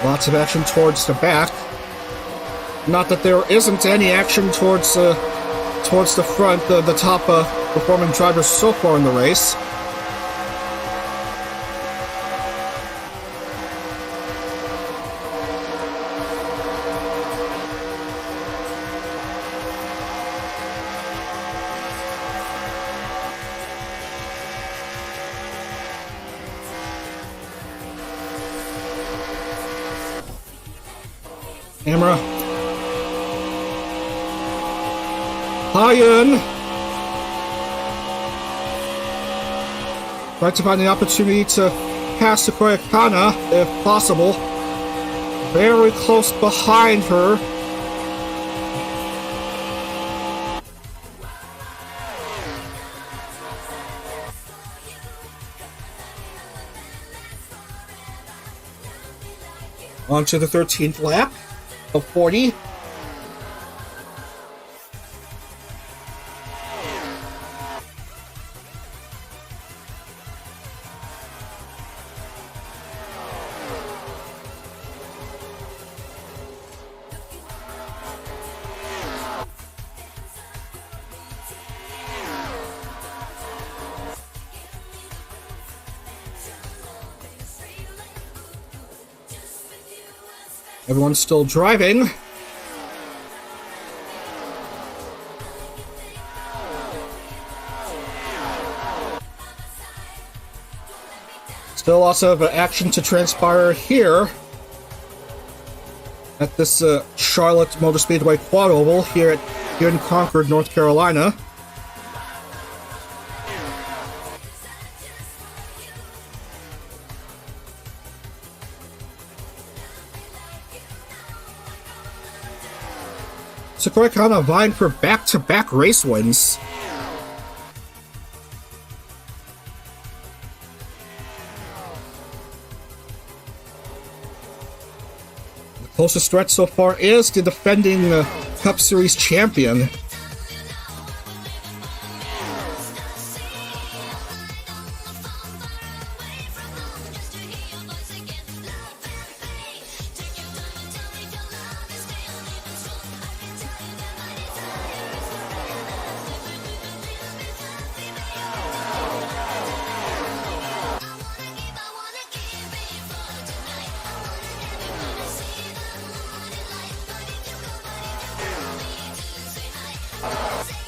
Lots of action towards the back. Not that there isn't any action towards the front, the top performing drivers so far in the race. Camera. Hyun. Try to find the opportunity to pass Takoya Kana, if possible. Very close behind her. On to the 13th lap of 40. Everyone's still driving. Still lots of action to transpire here at this Charlotte Motor Speedway quad oval here in Concord, North Carolina. Takoya Kana vying for back-to-back race wins. The closest threat so far is the defending Cup Series champion.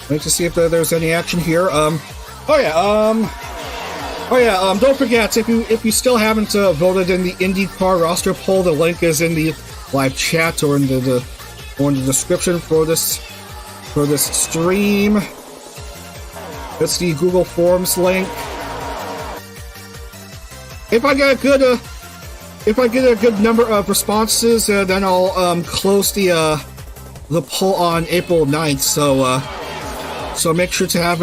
Wait to see if there's any action here. Don't forget, if you still haven't voted in the IndyCar roster poll, the link is in the live chat or in the description for this stream. It's the Google Forms link. If I get a good number of responses, then I'll close the poll on April 9th. So make sure to have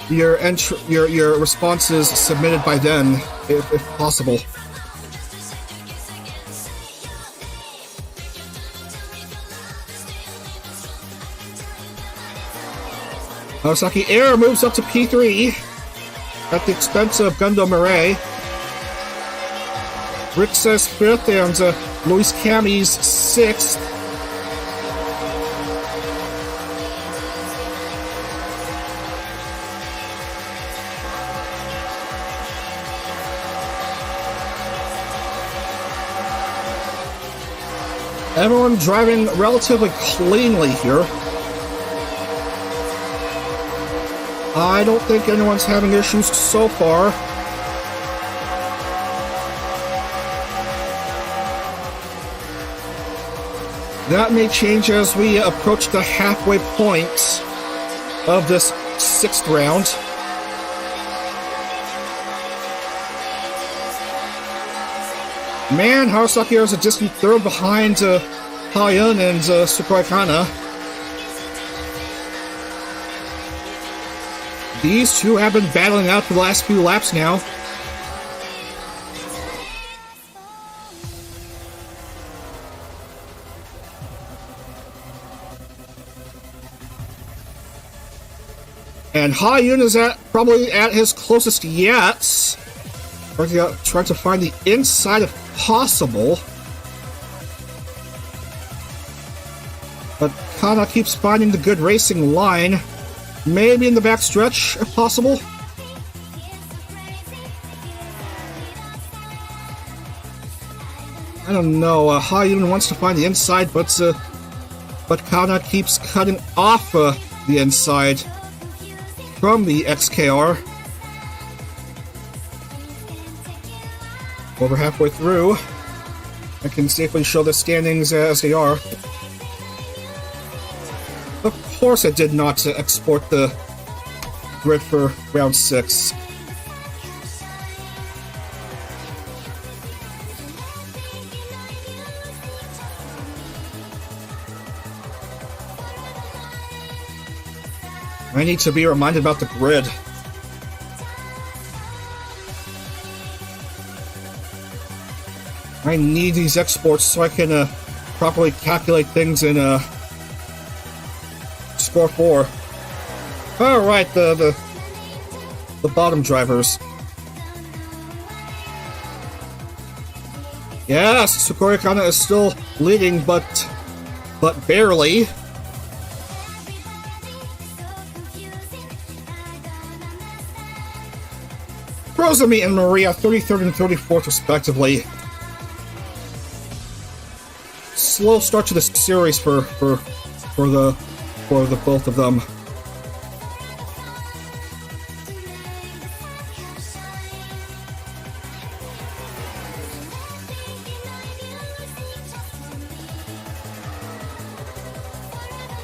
your responses submitted by then, if possible. Kawasaki Air moves up to P3 at the expense of Gundo Murray. Rick says fifth, and Luis Cami's 6th. Everyone driving relatively cleanly here. I don't think anyone's having issues so far. That may change as we approach the halfway point of this 6th round. Man, Harasaki is a distant third behind Hayun and Sukoi Kana. These two have been battling out for the last few laps now. And Hayun is probably at his closest yet. Trying to find the inside if possible. But Kana keeps finding the good racing line. Maybe in the backstretch if possible. I don't know. Hayun wants to find the inside, but Kana keeps cutting off the inside from the XKR. Over halfway through, I can safely show the standings as they are. Of course I did not export the grid for round 6. I need to be reminded about the grid. I need these exports so I can properly calculate things in Score 4. Alright, the bottom drivers. Yes, Sukoi Kana is still leading, but barely. Rosami and Maria 33rd and 34th respectively. Slow start to this series for the both of them.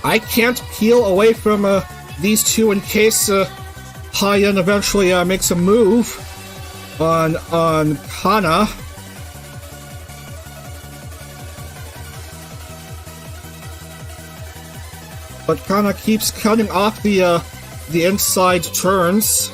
I can't peel away from these two in case Hayun eventually makes a move on Kana. But Kana keeps cutting off the inside turns.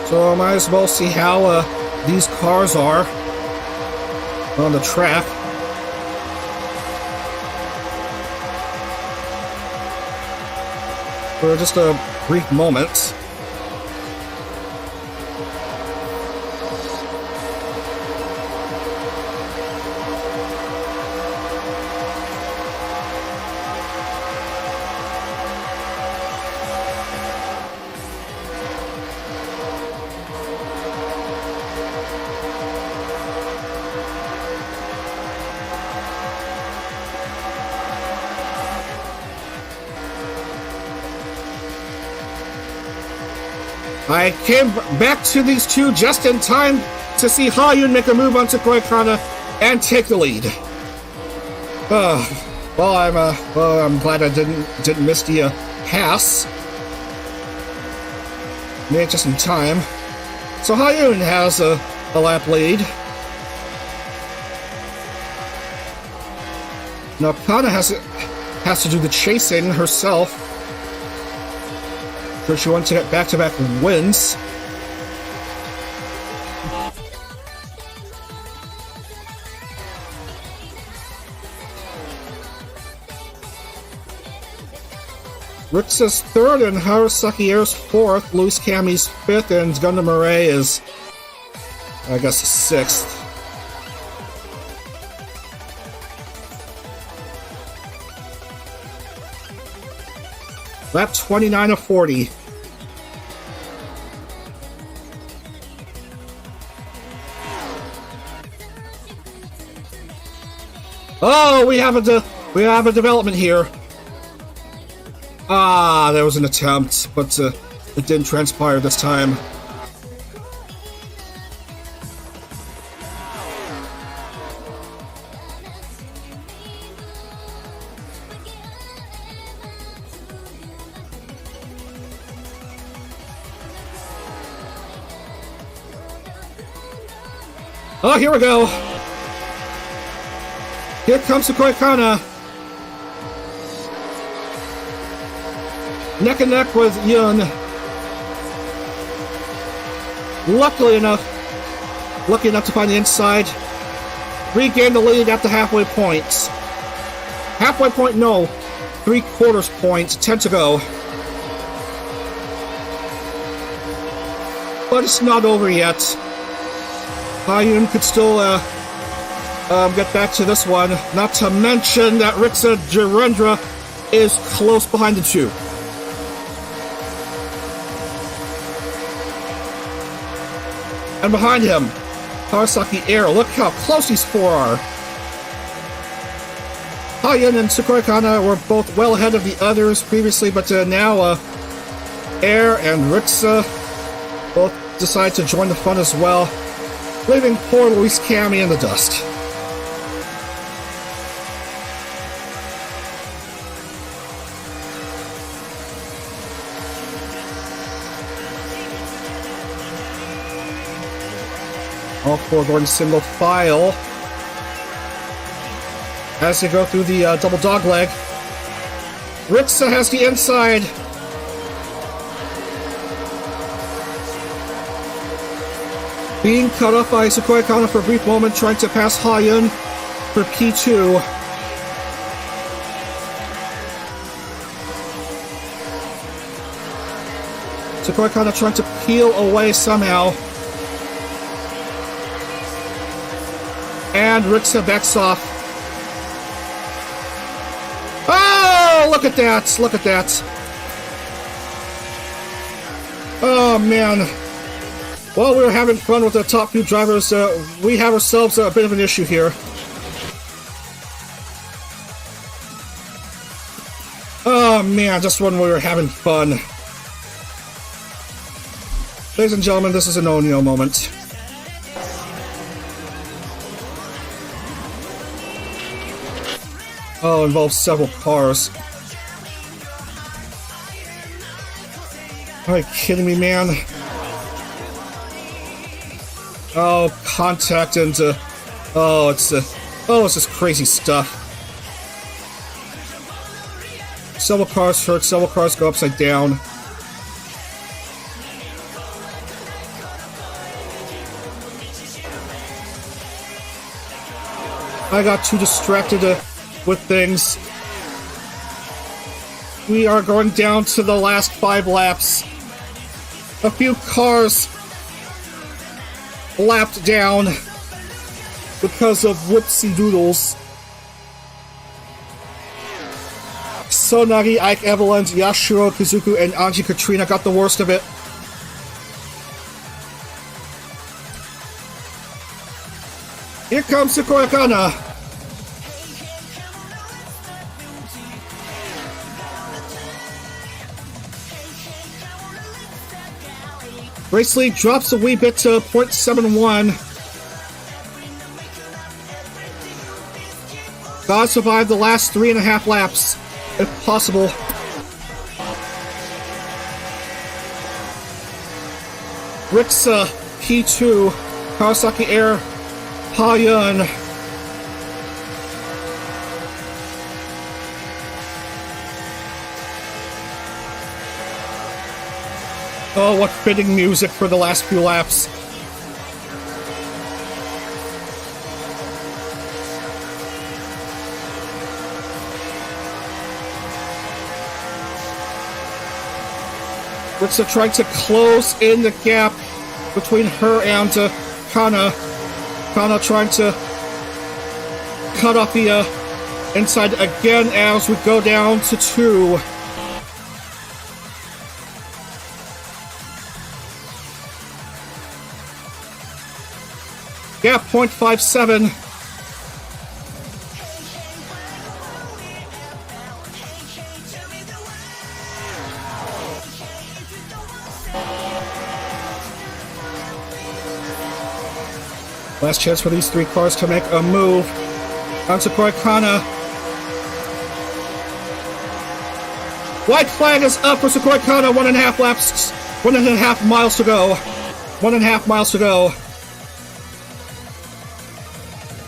So I might as well see how these cars are on the track. For just a brief moment. I came back to these two just in time to see Hayun make a move on Sukoi Kana and take the lead. I'm glad I didn't miss the pass. Made it just in time. So Hayun has a lap lead. Now Kana has to do the chasing herself. So she wants to get back-to-back wins. Rixa's third and Harasaki Air's fourth. Luis Cami's fifth and Gundam Murray is, I guess, sixth. Lap 29 of 40. Oh, we have a development here. Ah, there was an attempt, but it didn't transpire this time. Oh, here we go. Here comes Sukoi Kana. Neck and neck with Yun. Lucky enough to find the inside. Regain the lead at the halfway point. Halfway point, no. 3/4 point. 10 to go. But it's not over yet. Hyun could still get back to this one. Not to mention that Rixa Jirendra is close behind the two. And behind him, Harasaki Air. Look how close these four are. Hyun and Sukoi Kana were both well ahead of the others previously, but now Air and Rixa both decide to join the fun as well, leaving poor Luis Cami in the dust. All four going single file as they go through the double dogleg. Rixa has the inside. Being cut off by Sukoi Kana for a brief moment, trying to pass Hyun for P2. Sukoi Kana trying to peel away somehow. And Rixa backs off. Oh, look at that! Look at that! Oh, man. While we were having fun with the top few drivers, we have ourselves a bit of an issue here. Oh, man, just when we were having fun. Ladies and gentlemen, this is an Onyo moment. Oh, involves several cars. Are you kidding me, man? Oh, contact and it's just crazy stuff. Several cars hurt, several cars go upside down. I got too distracted with things. We are going down to the last 5 laps. A few cars lapped down because of whoopsie doodles. Sonagi, Ike Evelyn, Yashiro Kizuku, and Anji Katrina got the worst of it. Here comes Sukoi Kana. Race lead drops a wee bit to 0.71. Gotta survive the last 3.5 laps, if possible. Rixa, P2, Kawasaki Air, Hyun. Oh, what fitting music for the last few laps. Rixa trying to close in the gap between her and Kana. Kana trying to cut off the inside again as we go down to 2. Gap 0.57. Last chance for these 3 cars to make a move. On Sakura Kana. White flag is up for Sakura Kana. 1.5 laps. 1.5 miles to go. 1.5 miles to go.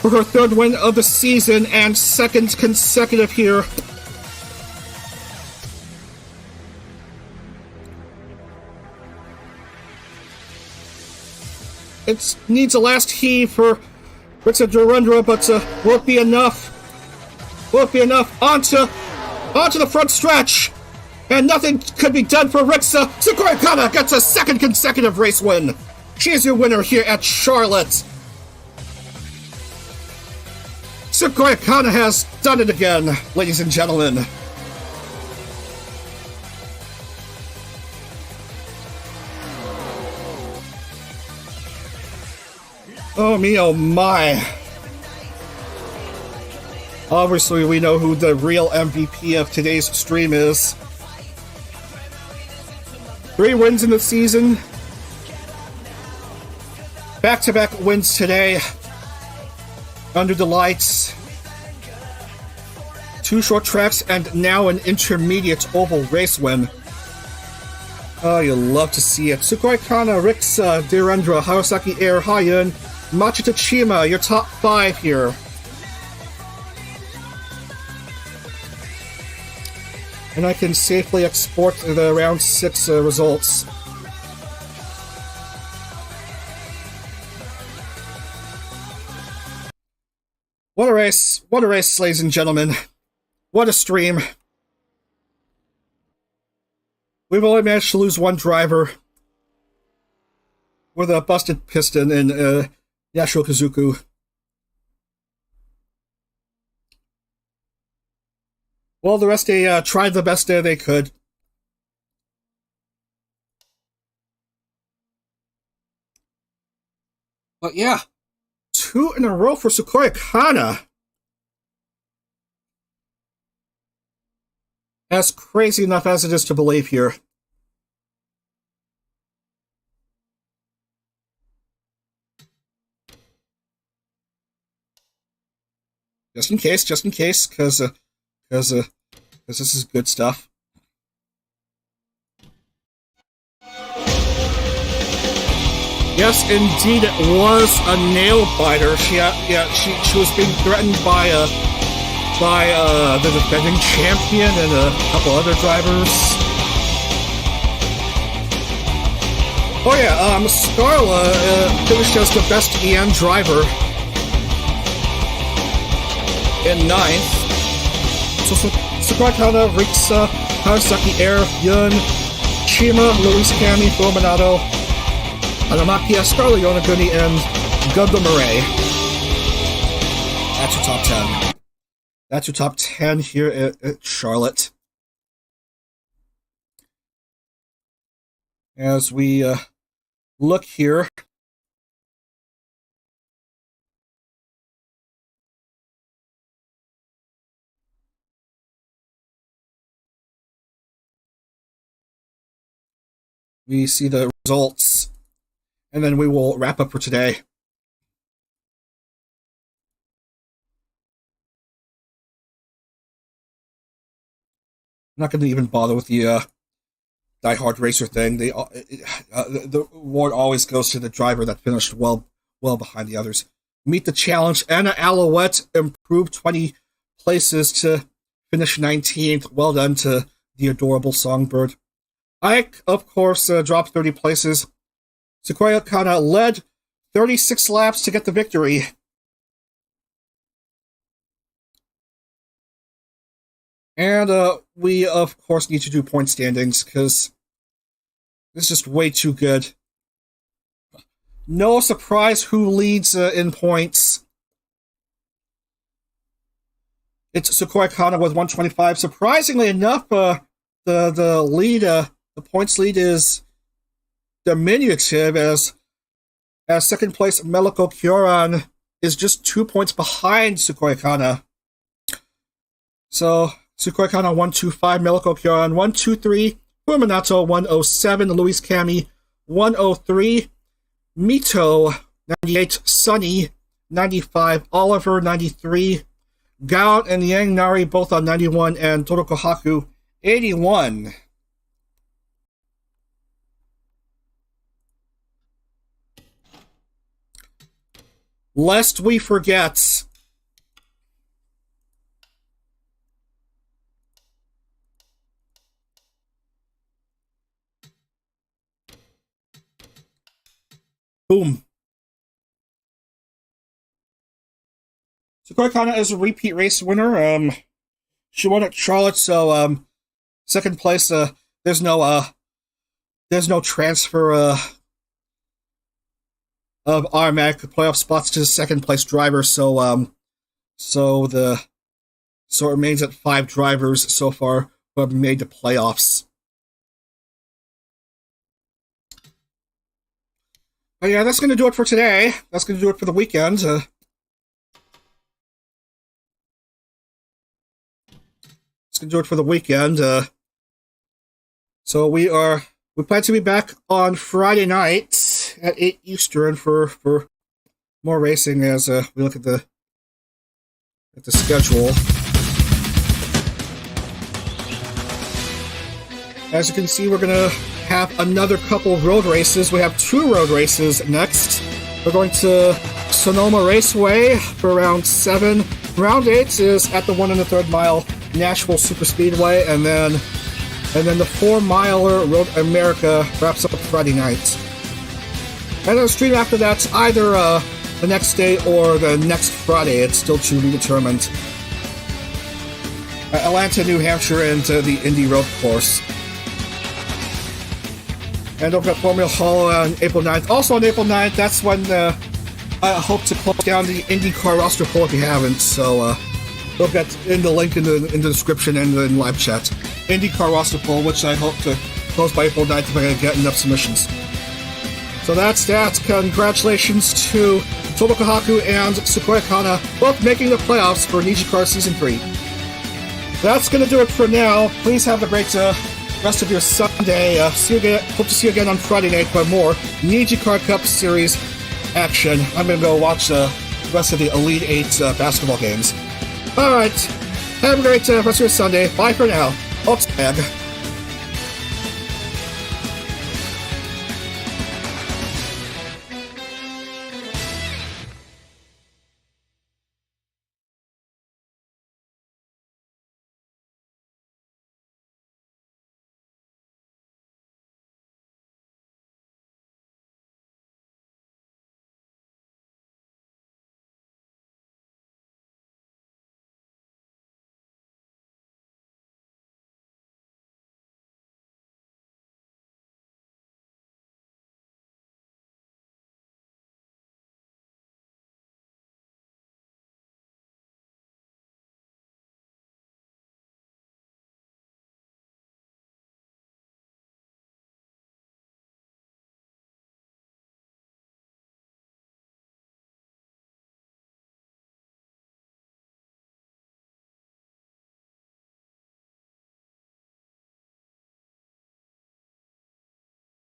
For her 3rd win of the season and 2nd consecutive here. It needs a last heave for Rixa Durandra, but won't be enough. Won't be enough. Onto the front stretch. And nothing could be done for Rixa. Sakura Kana gets a 2nd consecutive race win. She is your winner here at Charlotte. Sakura Kana has done it again, ladies and gentlemen. Oh me, oh my. Obviously, we know who the real MVP of today's stream is. 3 wins in the season. Back-to-back wins today. Under the lights. 2 short tracks and now an intermediate oval race win. Oh, you love to see it. Sakura Kana, Rixa, Durandra, Harasaki Air, Hayun, Machita Chima, your top 5 here. And I can safely export the round 6 results. What a race, ladies and gentlemen. What a stream. We've only managed to lose 1 driver with a busted piston in Yashiro Kazuku. Well, the rest they tried the best they could. But yeah, 2 in a row for Sakura Kana. As crazy enough as it is to believe here. Just in case, because this is good stuff. Yes, indeed, it was a nail biter. She was being threatened by the defending champion and a couple other drivers. Oh yeah, Scarla finished as the best EM driver in 9th. So Sakura Kana, Rixa, Harasaki Air, Yun, Chima, Luis Cami, Fulminato, Anamakia, Scarla Yonaguni, and Gundam Murray. That's your top 10. That's your top 10 here at Charlotte. As we look here. We see the results, and then we will wrap up for today. I'm not going to even bother with the Die Hard Racer thing. The award always goes to the driver that finished well behind the others. Meet the challenge. Anna Alouette improved 20 places to finish 19th. Well done to the adorable Songbird. Ike, of course, dropped 30 places. Sakura Kana led 36 laps to get the victory. And we, of course, need to do point standings, because This is just way too good. No surprise who leads in points. It's Sukoi Kana with 125. Surprisingly enough, the lead, the points lead is diminutive as second place Meliko Kyoran is just 2 points behind Sukoi Kana. So Sukoi Kana 125, Meliko Kyoran 123, Fuminato 107, Luis Kami 103, Mito 98, Sunny 95, Oliver 93, Gao and Yang Nari both on 91, and Todoko Haku 81. Lest we forget, boom. Sukoi Kana is a repeat race winner. She won at Charlotte, so second place. There's no transfer of automatic playoff spots to the second place driver. So it remains at 5 drivers so far who have made the playoffs. But yeah, that's going to do it for today. That's going to do it for the weekend. That's going to do it for the weekend. So we plan to be back on Friday night at 8 Eastern for more racing as we look at the schedule. As you can see, we're going to have another couple of road races. We have 2 road races next. We're going to Sonoma Raceway for round 7. Round 8 is at the 1 1/3 mile Nashville Superspeedway, and then the 4-miler Road America wraps up Friday night. And the stream after that's either the next day or the next Friday. It's still to be determined. Atlanta, New Hampshire, and the Indy Road Course. And don't forget Formula Hall on April 9th. Also on April 9th, that's when I hope to close down the IndyCar roster poll if you haven't. So look at in the link in the description and in live chat. IndyCar roster poll, which I hope to close by April 9th if I can get enough submissions. So that's that. Congratulations to Todoko Haku and Sukoi Kana, both making the playoffs for NijiCar Season 3. That's going to do it for now. Please have a great rest of your Sunday. Hope to see you again on Friday night for more NijiCar Cup Series action. I'm going to go watch the rest of the Elite 8 basketball games. Alright, have a great rest of your Sunday. Bye for now. Tag.